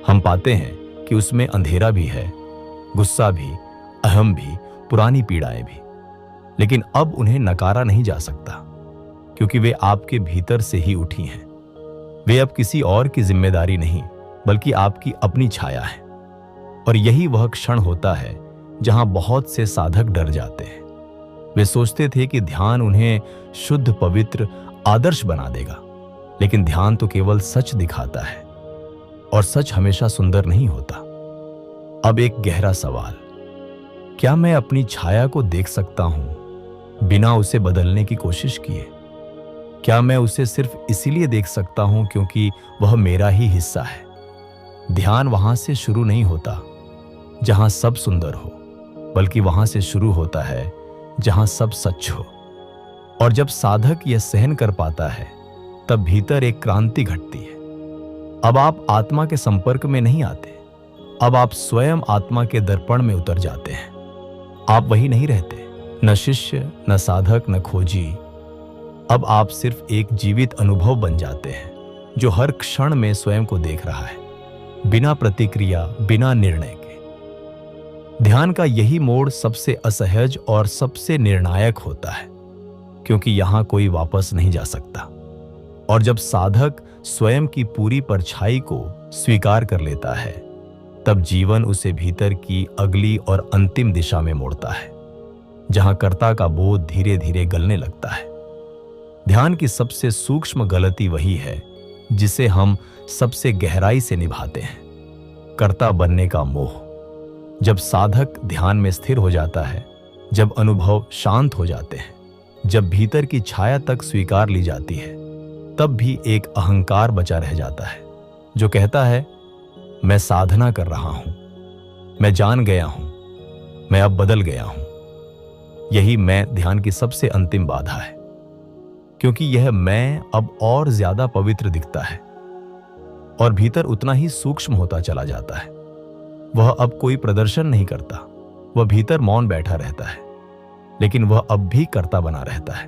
हम पाते हैं कि उसमें अंधेरा भी है, गुस्सा भी, अहम भी, पुरानी पीड़ाएं भी। लेकिन अब उन्हें नकारा नहीं जा सकता, क्योंकि वे आपके भीतर से ही उठी हैं। वे अब किसी और की जिम्मेदारी नहीं, बल्कि आपकी अपनी छाया है। और यही वह क्षण होता है जहां बहुत से साधक डर जाते हैं। वे सोचते थे कि ध्यान उन्हें शुद्ध, पवित्र, आदर्श बना देगा, लेकिन ध्यान तो केवल सच दिखाता है, और सच हमेशा सुंदर नहीं होता। अब एक गहरा सवाल, क्या मैं अपनी छाया को देख सकता हूं बिना उसे बदलने की कोशिश किए? क्या मैं उसे सिर्फ इसीलिए देख सकता हूं क्योंकि वह मेरा ही हिस्सा है? ध्यान वहां से शुरू नहीं होता जहां सब सुंदर हो, बल्कि वहां से शुरू होता है जहां सब सच हो। और जब साधक यह सहन कर पाता है, तब भीतर एक क्रांति घटती है। अब आप आत्मा के संपर्क में नहीं आते, अब आप स्वयं आत्मा के दर्पण में उतर जाते हैं। आप वही नहीं रहते, न शिष्य, न साधक, न खोजी। अब आप सिर्फ एक जीवित अनुभव बन जाते हैं, जो हर क्षण में स्वयं को देख रहा है, बिना प्रतिक्रिया, बिना निर्णय के। ध्यान का यही मोड़ सबसे असहज और सबसे निर्णायक होता है, क्योंकि यहां कोई वापस नहीं जा सकता। और जब साधक स्वयं की पूरी परछाई को स्वीकार कर लेता है, तब जीवन उसे भीतर की अगली और अंतिम दिशा में मोड़ता है, जहां कर्ता का बोध धीरे धीरे गलने लगता है। ध्यान की सबसे सूक्ष्म गलती वही है जिसे हम सबसे गहराई से निभाते हैं, कर्ता बनने का मोह। जब साधक ध्यान में स्थिर हो जाता है, जब अनुभव शांत हो जाते हैं, जब भीतर की छाया तक स्वीकार ली जाती है, तब भी एक अहंकार बचा रह जाता है, जो कहता है, मैं साधना कर रहा हूं, मैं जान गया हूं, मैं अब बदल गया हूं। यही मैं ध्यान की सबसे अंतिम बाधा है, क्योंकि यह मैं अब और ज्यादा पवित्र दिखता है और भीतर उतना ही सूक्ष्म होता चला जाता है। वह अब कोई प्रदर्शन नहीं करता, वह भीतर मौन बैठा रहता है, लेकिन वह अब भी कर्ता बना रहता है।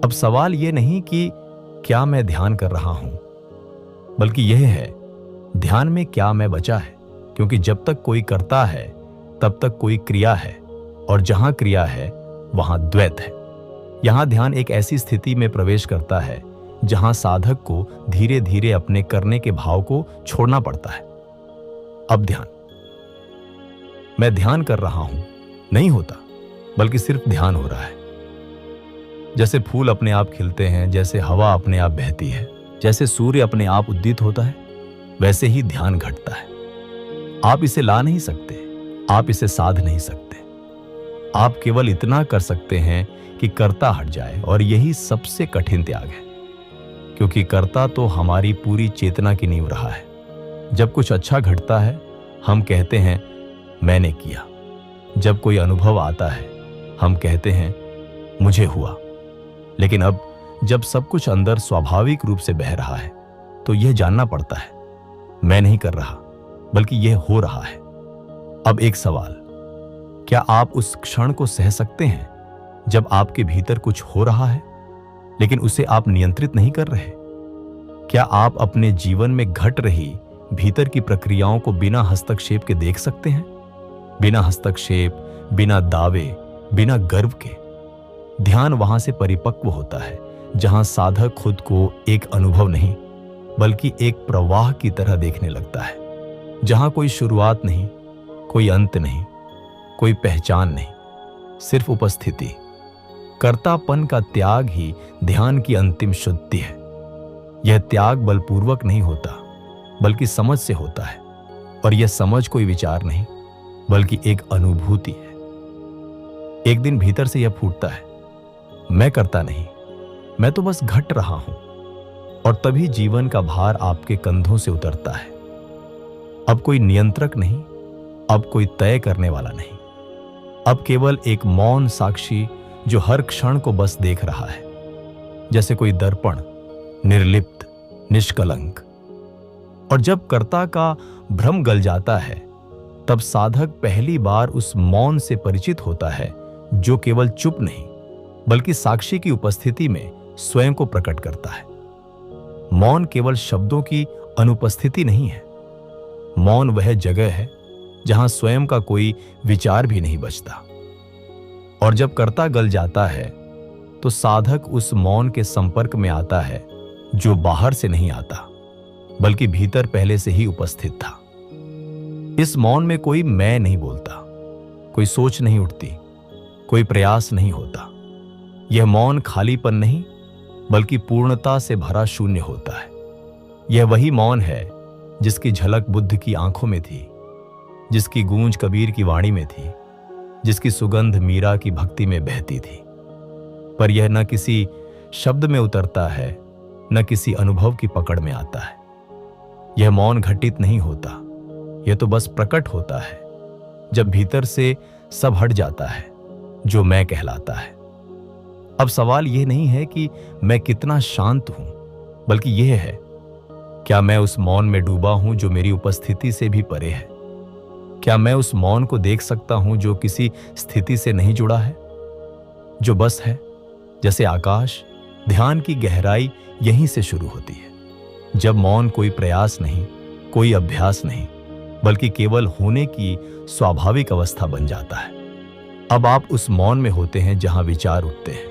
अब सवाल यह नहीं कि क्या मैं ध्यान कर रहा हूं, बल्कि यह है, ध्यान में क्या मैं बचा है? क्योंकि जब तक कोई करता है, तब तक कोई क्रिया है, और जहां क्रिया है वहां द्वैत है। यहां ध्यान एक ऐसी स्थिति में प्रवेश करता है जहां साधक को धीरे धीरे अपने करने के भाव को छोड़ना पड़ता है। अब ध्यान, मैं ध्यान कर रहा हूं नहीं होता, बल्कि सिर्फ ध्यान हो रहा है। जैसे फूल अपने आप खिलते हैं, जैसे हवा अपने आप बहती है, जैसे सूर्य अपने आप उदित होता है, वैसे ही ध्यान घटता है। आप इसे ला नहीं सकते, आप इसे साध नहीं सकते। आप केवल इतना कर सकते हैं कि कर्ता हट जाए, और यही सबसे कठिन त्याग है, क्योंकि कर्ता तो हमारी पूरी चेतना की नींव रहा है। जब कुछ अच्छा घटता है, हम कहते हैं मैंने किया। जब कोई अनुभव आता है, हम कहते हैं मुझे हुआ। लेकिन अब जब सब कुछ अंदर स्वाभाविक रूप से बह रहा है तो यह जानना पड़ता है, मैं नहीं कर रहा बल्कि यह हो रहा है। अब एक सवाल, क्या आप उस क्षण को सह सकते हैं जब आपके भीतर कुछ हो रहा है लेकिन उसे आप नियंत्रित नहीं कर रहे? क्या आप अपने जीवन में घट रही भीतर की प्रक्रियाओं को बिना हस्तक्षेप के देख सकते हैं? बिना हस्तक्षेप, बिना दावे, बिना गर्व के। ध्यान वहां से परिपक्व होता है जहां साधक खुद को एक अनुभव नहीं बल्कि एक प्रवाह की तरह देखने लगता है, जहां कोई शुरुआत नहीं, कोई अंत नहीं, कोई पहचान नहीं, सिर्फ उपस्थिति। कर्तापन का त्याग ही ध्यान की अंतिम शुद्धि है। यह त्याग बलपूर्वक नहीं होता बल्कि समझ से होता है, और यह समझ कोई विचार नहीं बल्कि एक अनुभूति है। एक दिन भीतर से यह फूटता है, मैं करता नहीं, मैं तो बस घट रहा हूं, और तभी जीवन का भार आपके कंधों से उतरता है। अब कोई नियंत्रक नहीं, अब कोई तय करने वाला नहीं, अब केवल एक मौन साक्षी जो हर क्षण को बस देख रहा है, जैसे कोई दर्पण, निर्लिप्त, निष्कलंक। और जब कर्ता का भ्रम गल जाता है तब साधक पहली बार उस मौन से परिचित होता है जो केवल चुप नहीं बल्कि साक्षी की उपस्थिति में स्वयं को प्रकट करता है। मौन केवल शब्दों की अनुपस्थिति नहीं है, मौन वह जगह है जहां स्वयं का कोई विचार भी नहीं बचता। और जब कर्ता गल जाता है तो साधक उस मौन के संपर्क में आता है जो बाहर से नहीं आता बल्कि भीतर पहले से ही उपस्थित था। इस मौन में कोई मैं नहीं बोलता, कोई सोच नहीं उठती, कोई प्रयास नहीं होता। यह मौन खालीपन नहीं बल्कि पूर्णता से भरा शून्य होता है। यह वही मौन है जिसकी झलक बुद्ध की आंखों में थी, जिसकी गूंज कबीर की वाणी में थी, जिसकी सुगंध मीरा की भक्ति में बहती थी। पर यह न किसी शब्द में उतरता है, न किसी अनुभव की पकड़ में आता है। यह मौन घटित नहीं होता, यह तो बस प्रकट होता है जब भीतर से सब हट जाता है जो मैं कहलाता है। अब सवाल यह नहीं है कि मैं कितना शांत हूं, बल्कि यह है, क्या मैं उस मौन में डूबा हूं जो मेरी उपस्थिति से भी परे है? क्या मैं उस मौन को देख सकता हूं जो किसी स्थिति से नहीं जुड़ा है, जो बस है? जैसे आकाश, ध्यान की गहराई यहीं से शुरू होती है, जब मौन कोई प्रयास नहीं, कोई अभ्यास नहीं, बल्कि केवल होने की स्वाभाविक अवस्था बन जाता है। अब आप उस मौन में होते हैं जहां विचार उठते हैं,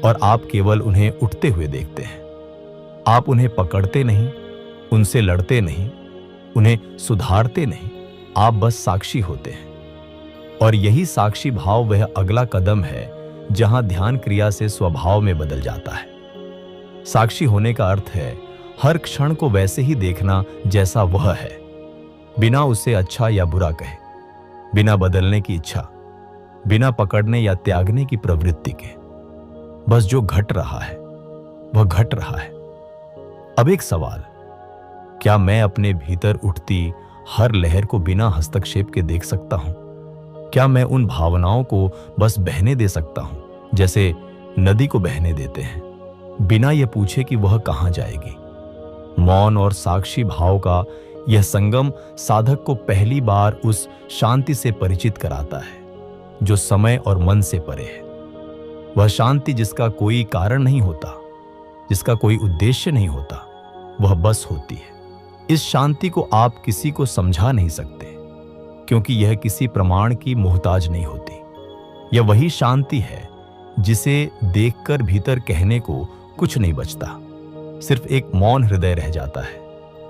और आप केवल उन्हें उठते हुए देखते हैं। आप उन्हें पकड़ते नहीं, उनसे लड़ते नहीं, उन्हें सुधारते नहीं, आप बस साक्षी होते हैं। और यही साक्षी भाव वह अगला कदम है जहां ध्यान क्रिया से स्वभाव में बदल जाता है। साक्षी होने का अर्थ है हर क्षण को वैसे ही देखना जैसा वह है, बिना उसे अच्छा या बुरा कहे, बिना बदलने की इच्छा, बिना पकड़ने या त्यागने की प्रवृत्ति के। बस जो घट रहा है वह घट रहा है। अब एक सवाल, क्या मैं अपने भीतर उठती हर लहर को बिना हस्तक्षेप के देख सकता हूं? क्या मैं उन भावनाओं को बस बहने दे सकता हूं जैसे नदी को बहने देते हैं, बिना यह पूछे कि वह कहां जाएगी? मौन और साक्षी भाव का यह संगम साधक को पहली बार उस शांति से परिचित कराता है जो समय और मन से परे है। वह शांति जिसका कोई कारण नहीं होता, जिसका कोई उद्देश्य नहीं होता, वह बस होती है। इस शांति को आप किसी को समझा नहीं सकते, क्योंकि यह किसी प्रमाण की मोहताज नहीं होती। यह वही शांति है जिसे देखकर भीतर कहने को कुछ नहीं बचता, सिर्फ एक मौन हृदय रह जाता है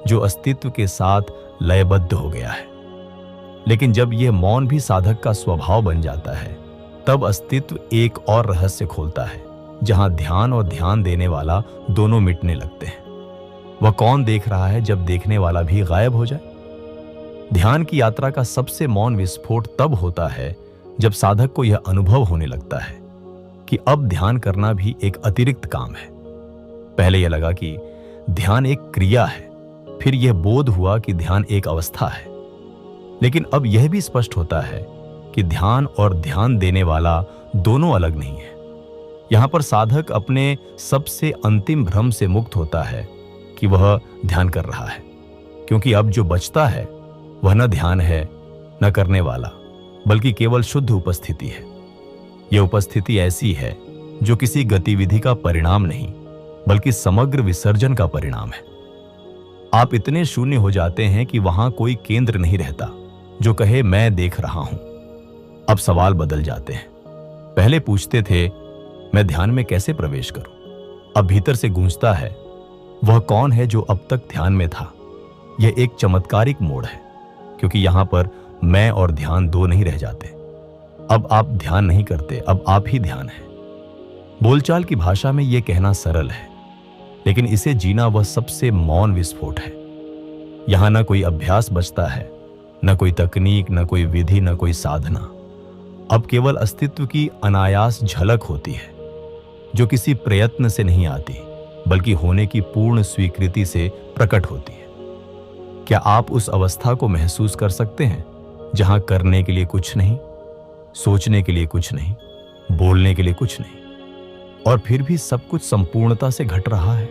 जो अस्तित्व के साथ लयबद्ध हो गया है। लेकिन जब यह मौन भी साधक का स्वभाव बन जाता है, तब अस्तित्व एक और रहस्य खोलता है जहां ध्यान और ध्यान देने वाला दोनों मिटने लगते हैं। वह कौन देख रहा है जब देखने वाला भी गायब हो जाए? ध्यान की यात्रा का सबसे मौन विस्फोट तब होता है जब साधक को यह अनुभव होने लगता है कि अब ध्यान करना भी एक अतिरिक्त काम है। पहले यह लगा कि ध्यान एक क्रिया है, फिर यह बोध हुआ कि ध्यान एक अवस्था है। लेकिन अब यह भी स्पष्ट होता है कि ध्यान और ध्यान देने वाला दोनों अलग नहीं है। यहां पर साधक अपने सबसे अंतिम भ्रम से मुक्त होता है कि वह ध्यान कर रहा है, क्योंकि अब जो बचता है वह न ध्यान है न करने वाला, बल्कि केवल शुद्ध उपस्थिति है। यह उपस्थिति ऐसी है जो किसी गतिविधि का परिणाम नहीं, बल्कि समग्र विसर्जन का परिणाम है। आप इतने शून्य हो जाते हैं कि वहां कोई केंद्र नहीं रहता जो कहे मैं देख रहा हूं। अब सवाल बदल जाते हैं। पहले पूछते थे मैं ध्यान में कैसे प्रवेश करूं, अब भीतर से गूंजता है वह कौन है जो अब तक ध्यान में था। यह एक चमत्कारिक मोड़ है, क्योंकि यहां पर मैं और ध्यान दो नहीं रह जाते। अब आप ध्यान नहीं करते, अब आप ही ध्यान है। बोलचाल की भाषा में यह कहना सरल है, लेकिन इसे जीना वह सबसे मौन विस्फोट है। यहां न कोई अभ्यास बचता है, न कोई तकनीक, न कोई विधि, न कोई साधना। अब केवल अस्तित्व की अनायास झलक होती है, जो किसी प्रयत्न से नहीं आती, बल्कि होने की पूर्ण स्वीकृति से प्रकट होती है। क्या आप उस अवस्था को महसूस कर सकते हैं जहां करने के लिए कुछ नहीं, सोचने के लिए कुछ नहीं, बोलने के लिए कुछ नहीं, और फिर भी सब कुछ संपूर्णता से घट रहा है?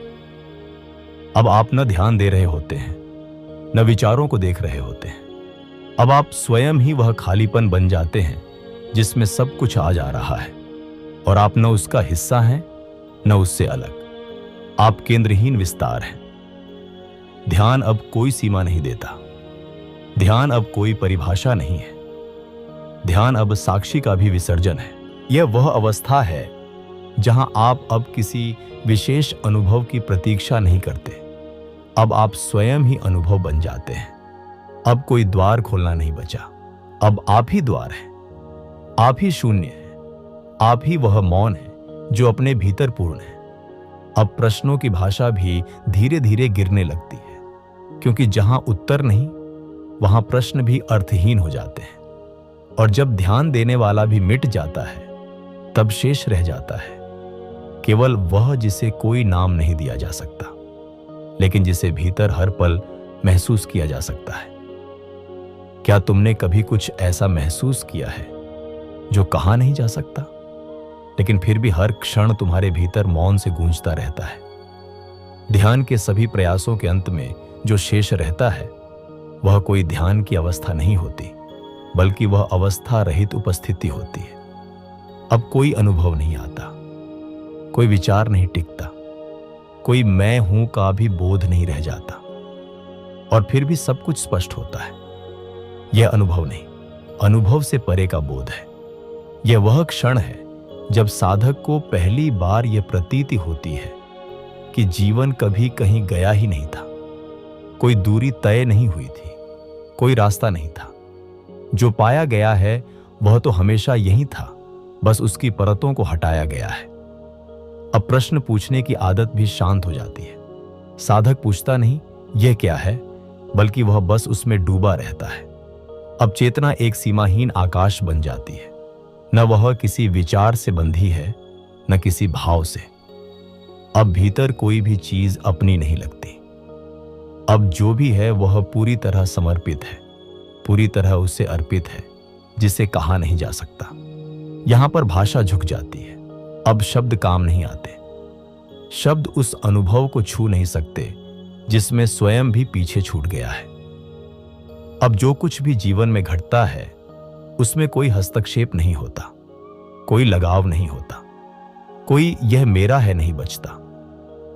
अब आप न ध्यान दे रहे होते हैं, न विचारों को देख रहे होते हैं। अब आप स्वयं ही वह खालीपन बन जाते हैं जिसमें सब कुछ आ जा रहा है, और आप न उसका हिस्सा हैं न उससे अलग। आप केंद्रहीन विस्तार हैं। ध्यान अब कोई सीमा नहीं देता। ध्यान अब कोई परिभाषा नहीं है। ध्यान अब साक्षी का भी विसर्जन है। यह वह अवस्था है जहां आप अब किसी विशेष अनुभव की प्रतीक्षा नहीं करते। अब आप स्वयं ही अनुभव बन जाते हैं। अब कोई द्वार खोलना नहीं बचा, अब आप ही द्वार हैं। आप ही शून्य हैं। आप ही वह मौन है जो अपने भीतर पूर्ण है। अब प्रश्नों की भाषा भी धीरे धीरे गिरने लगती है, क्योंकि जहां उत्तर नहीं वहां प्रश्न भी अर्थहीन हो जाते हैं। और जब ध्यान देने वाला भी मिट जाता है, तब शेष रह जाता है केवल वह जिसे कोई नाम नहीं दिया जा सकता, लेकिन जिसे भीतर हर पल महसूस किया जा सकता है। क्या तुमने कभी कुछ ऐसा महसूस किया है जो कहा नहीं जा सकता, लेकिन फिर भी हर क्षण तुम्हारे भीतर मौन से गूंजता रहता है? ध्यान के सभी प्रयासों के अंत में जो शेष रहता है वह कोई ध्यान की अवस्था नहीं होती, बल्कि वह अवस्था रहित उपस्थिति होती है। अब कोई अनुभव नहीं आता, कोई विचार नहीं टिकता, कोई मैं हूं का भी बोध नहीं रह जाता, और फिर भी सब कुछ स्पष्ट होता है। यह अनुभव नहीं, अनुभव से परे का बोध है। यह वह क्षण है जब साधक को पहली बार यह प्रतीति होती है कि जीवन कभी कहीं गया ही नहीं था। कोई दूरी तय नहीं हुई थी, कोई रास्ता नहीं था। जो पाया गया है वह तो हमेशा यही था, बस उसकी परतों को हटाया गया है। अब प्रश्न पूछने की आदत भी शांत हो जाती है। साधक पूछता नहीं यह क्या है, बल्कि वह बस उसमें डूबा रहता है। अब चेतना एक सीमाहीन आकाश बन जाती है। न वह किसी विचार से बंधी है, न किसी भाव से। अब भीतर कोई भी चीज अपनी नहीं लगती। अब जो भी है वह पूरी तरह समर्पित है, पूरी तरह उससे अर्पित है, जिसे कहा नहीं जा सकता। यहां पर भाषा झुक जाती है। अब शब्द काम नहीं आते। शब्द उस अनुभव को छू नहीं सकते जिसमें स्वयं भी पीछे छूट गया है। अब जो कुछ भी जीवन में घटता है उसमें कोई हस्तक्षेप नहीं होता, कोई लगाव नहीं होता, कोई यह मेरा है नहीं बचता।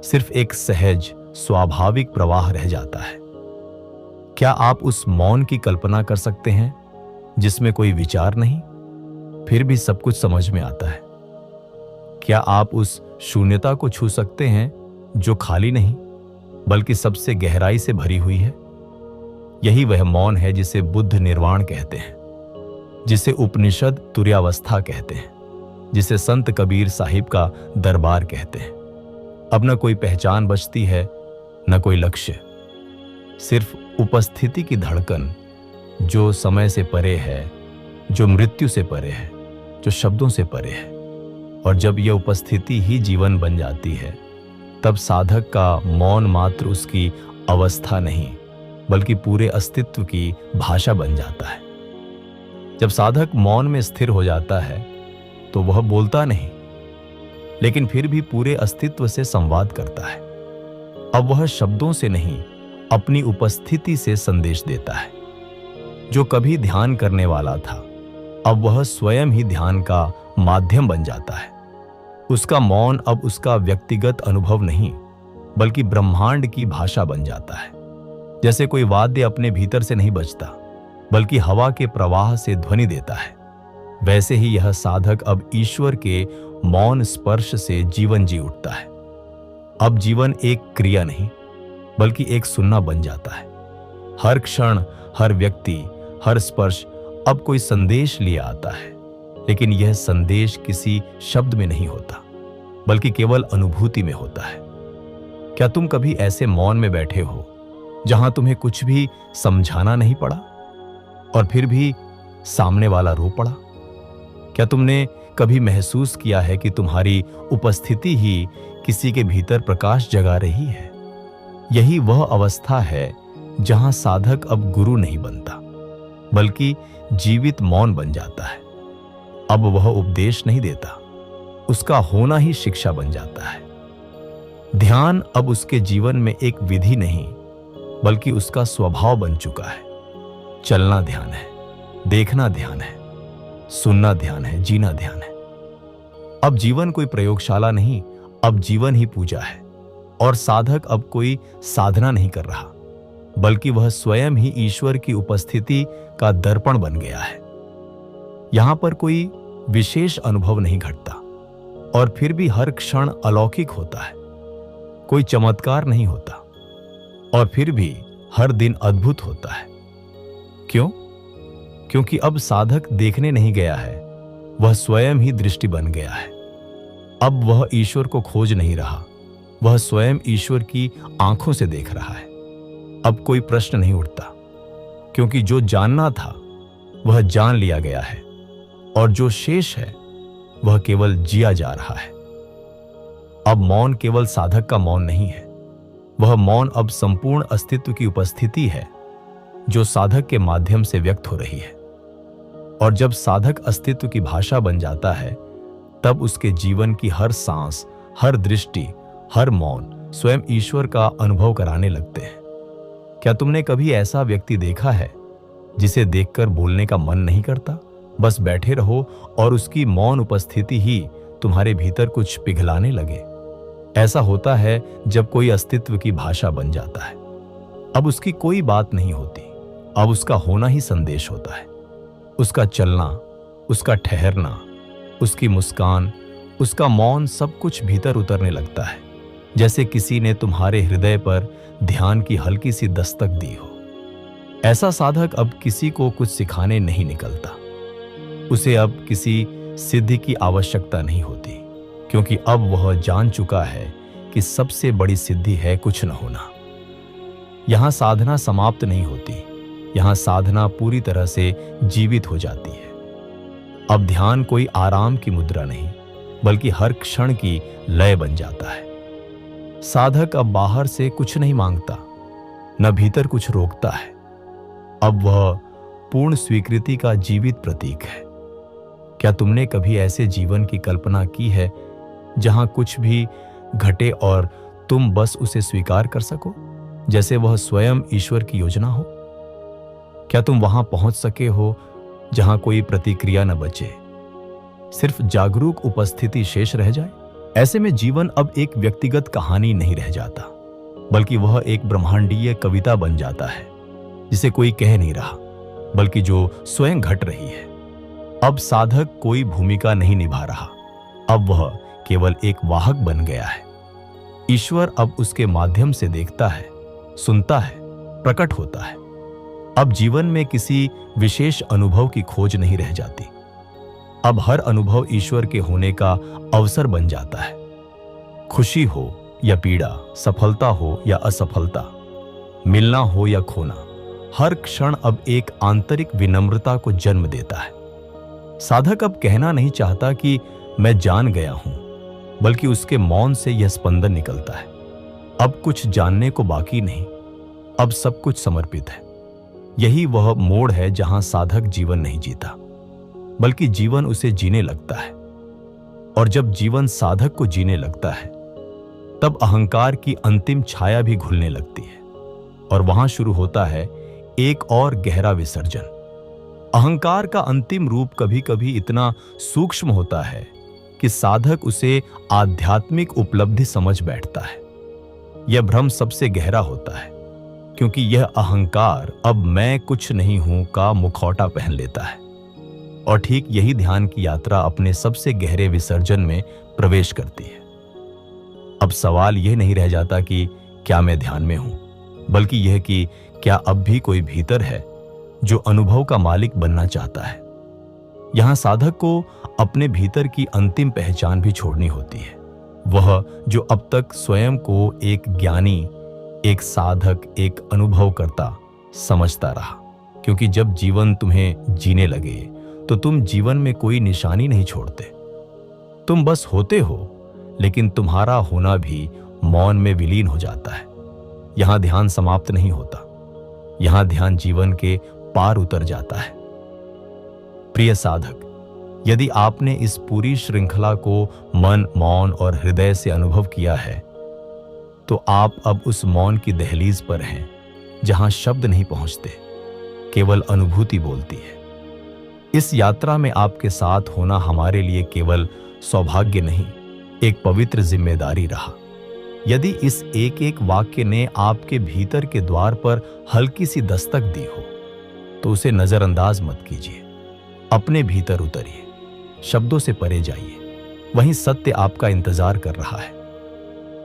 सिर्फ एक सहज स्वाभाविक प्रवाह रह जाता है। क्या आप उस मौन की कल्पना कर सकते हैं जिसमें कोई विचार नहीं, फिर भी सब कुछ समझ में आता है? क्या आप उस शून्यता को छू सकते हैं जो खाली नहीं, बल्कि सबसे गहराई से भरी हुई है? यही वह मौन है जिसे बुद्ध निर्वाण कहते हैं, जिसे उपनिषद तुर्यावस्था कहते हैं, जिसे संत कबीर साहिब का दरबार कहते हैं। अब न कोई पहचान बचती है, न कोई लक्ष्य, सिर्फ उपस्थिति की धड़कन जो समय से परे है, जो मृत्यु से परे है, जो शब्दों से परे है। और जब यह उपस्थिति ही जीवन बन जाती है, तब साधक का मौन मात्र उसकी अवस्था नहीं, बल्कि पूरे अस्तित्व की भाषा बन जाता है। जब साधक मौन में स्थिर हो जाता है तो वह बोलता नहीं, लेकिन फिर भी पूरे अस्तित्व से संवाद करता है। अब वह शब्दों से नहीं, अपनी उपस्थिति से संदेश देता है। जो कभी ध्यान करने वाला था, अब वह स्वयं ही ध्यान का माध्यम बन जाता है। उसका मौन अब उसका व्यक्तिगत अनुभव नहीं, बल्कि ब्रह्मांड की भाषा बन जाता है। जैसे कोई वाद्य अपने भीतर से नहीं बजता, बल्कि हवा के प्रवाह से ध्वनि देता है, वैसे ही यह साधक अब ईश्वर के मौन स्पर्श से जीवन जी उठता है। अब जीवन एक क्रिया नहीं, बल्कि एक सुनना बन जाता है। हर क्षण, हर व्यक्ति, हर स्पर्श अब कोई संदेश लिए आता है, लेकिन यह संदेश किसी शब्द में नहीं होता, बल्कि केवल अनुभूति में होता है। क्या तुम कभी ऐसे मौन में बैठे हो जहां तुम्हें कुछ भी समझाना नहीं पड़ा और फिर भी सामने वाला रो पड़ा? क्या तुमने कभी महसूस किया है कि तुम्हारी उपस्थिति ही किसी के भीतर प्रकाश जगा रही है? यही वह अवस्था है जहां साधक अब गुरु नहीं बनता, बल्कि जीवित मौन बन जाता है। अब वह उपदेश नहीं देता, उसका होना ही शिक्षा बन जाता है। ध्यान अब उसके जीवन में एक विधि नहीं, बल्कि उसका स्वभाव बन चुका है। चलना ध्यान है, देखना ध्यान है, सुनना ध्यान है, जीना ध्यान है। अब जीवन कोई प्रयोगशाला नहीं, अब जीवन ही पूजा है। और साधक अब कोई साधना नहीं कर रहा, बल्कि वह स्वयं ही ईश्वर की उपस्थिति का दर्पण बन गया है। यहां पर कोई विशेष अनुभव नहीं घटता, और फिर भी हर क्षण अलौकिक होता है। कोई चमत्कार नहीं होता, और फिर भी हर दिन अद्भुत होता है। क्यों? क्योंकि अब साधक देखने नहीं गया है, वह स्वयं ही दृष्टि बन गया है। अब वह ईश्वर को खोज नहीं रहा, वह स्वयं ईश्वर की आंखों से देख रहा है। अब कोई प्रश्न नहीं उठता, क्योंकि जो जानना था वह जान लिया गया है, और जो शेष है वह केवल जिया जा रहा है। अब मौन केवल साधक का मौन नहीं है, वह मौन अब संपूर्ण अस्तित्व की उपस्थिति है, जो साधक के माध्यम से व्यक्त हो रही है। और जब साधक अस्तित्व की भाषा बन जाता है, तब उसके जीवन की हर सांस, हर दृष्टि, हर मौन स्वयं ईश्वर का अनुभव कराने लगते हैं। क्या तुमने कभी ऐसा व्यक्ति देखा है जिसे देखकर बोलने का मन नहीं करता? बस बैठे रहो और उसकी मौन उपस्थिति ही तुम्हारे भीतर कुछ पिघलाने लगे। ऐसा होता है जब कोई अस्तित्व की भाषा बन जाता है। अब उसकी कोई बात नहीं होती, अब उसका होना ही संदेश होता है। उसका चलना, उसका ठहरना, उसकी मुस्कान, उसका मौन, सब कुछ भीतर उतरने लगता है, जैसे किसी ने तुम्हारे हृदय पर ध्यान की हल्की सी दस्तक दी हो। ऐसा साधक अब किसी को कुछ सिखाने नहीं निकलता। उसे अब किसी सिद्धि की आवश्यकता नहीं होती, क्योंकि अब वह जान चुका है कि सबसे बड़ी सिद्धि है कुछ न होना। यहां साधना समाप्त नहीं होती, यहां साधना पूरी तरह से जीवित हो जाती है। अब ध्यान कोई आराम की मुद्रा नहीं, बल्कि हर क्षण की लय बन जाता है। साधक अब बाहर से कुछ नहीं मांगता, न भीतर कुछ रोकता है। अब वह पूर्ण स्वीकृति का जीवित प्रतीक है। क्या तुमने कभी ऐसे जीवन की कल्पना की है जहां कुछ भी घटे और तुम बस उसे स्वीकार कर सको, जैसे वह स्वयं ईश्वर की योजना हो? क्या तुम वहां पहुंच सके हो जहां कोई प्रतिक्रिया न बचे, सिर्फ जागरूक उपस्थिति शेष रह जाए? ऐसे में जीवन अब एक व्यक्तिगत कहानी नहीं रह जाता, बल्कि वह एक ब्रह्मांडीय कविता बन जाता है, जिसे कोई कह नहीं रहा, बल्कि जो स्वयं घट रही है। अब साधक कोई भूमिका नहीं निभा रहा, अब वह केवल एक वाहक बन गया है। ईश्वर अब उसके माध्यम से देखता है, सुनता है, प्रकट होता है। अब जीवन में किसी विशेष अनुभव की खोज नहीं रह जाती। अब हर अनुभव ईश्वर के होने का अवसर बन जाता है। खुशी हो या पीड़ा, सफलता हो या असफलता, मिलना हो या खोना, हर क्षण अब एक आंतरिक विनम्रता को जन्म देता है। साधक अब कहना नहीं चाहता कि मैं जान गया हूं, बल्कि उसके मौन से यह स्पंदन निकलता है, अब कुछ जानने को बाकी नहीं, अब सब कुछ समर्पित है। यही वह मोड़ है जहां साधक जीवन नहीं जीता, बल्कि जीवन उसे जीने लगता है। और जब जीवन साधक को जीने लगता है, तब अहंकार की अंतिम छाया भी घुलने लगती है और वहां शुरू होता है एक और गहरा विसर्जन। अहंकार का अंतिम रूप कभी कभी इतना सूक्ष्म होता है कि साधक उसे आध्यात्मिक उपलब्धि समझ बैठता है। यह भ्रम सबसे गहरा होता है, क्योंकि यह अहंकार अब मैं कुछ नहीं हूं का मुखौटा पहन लेता है। और ठीक यही ध्यान की यात्रा अपने सबसे गहरे विसर्जन में प्रवेश करती है। अब सवाल यह नहीं रह जाता कि क्या मैं ध्यान में हूं, बल्कि यह कि क्या अब भी कोई भीतर है जो अनुभव का मालिक बनना चाहता है। यहां साधक को अपने भीतर की अंतिम पहचान भी छोड़नी होती है, वह जो अब तक स्वयं को एक ज्ञानी, एक साधक, एक अनुभवकर्ता समझता रहा। क्योंकि जब जीवन तुम्हें जीने लगे तो तुम जीवन में कोई निशानी नहीं छोड़ते, तुम बस होते हो, लेकिन तुम्हारा होना भी मौन में विलीन हो जाता है। यहां ध्यान समाप्त नहीं होता, यहां ध्यान जीवन के पार उतर जाता है। प्रिय साधक, यदि आपने इस पूरी श्रृंखला को मन, मौन और हृदय से अनुभव किया है, तो आप अब उस मौन की दहलीज पर हैं, जहां शब्द नहीं पहुंचते, केवल अनुभूति बोलती है। इस यात्रा में आपके साथ होना हमारे लिए केवल सौभाग्य नहीं, एक पवित्र जिम्मेदारी रहा। यदि इस एक एक वाक्य ने आपके भीतर के द्वार पर हल्की सी दस्तक दी हो, तो उसे नजरअंदाज मत कीजिए। अपने भीतर उतरिए, शब्दों से परे जाइए, वहीं सत्य आपका इंतजार कर रहा है।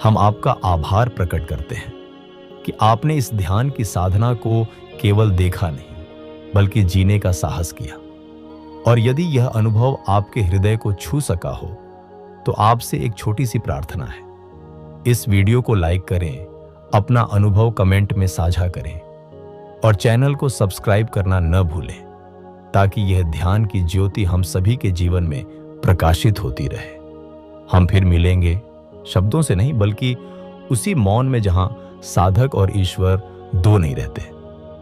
हम आपका आभार प्रकट करते हैं कि आपने इस ध्यान की साधना को केवल देखा नहीं, बल्कि जीने का साहस किया। और यदि यह अनुभव आपके हृदय को छू सका हो, तो आपसे एक छोटी सी प्रार्थना है। इस वीडियो को लाइक करें, अपना अनुभव कमेंट में साझा करें और चैनल को सब्सक्राइब करना न भूलें, ताकि यह ध्यान की ज्योति हम सभी के जीवन में प्रकाशित होती रहे। हम फिर मिलेंगे, शब्दों से नहीं, बल्कि उसी मौन में जहां साधक और ईश्वर दो नहीं रहते।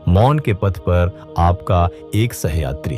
मौन के पथ पर आपका एक सहयात्री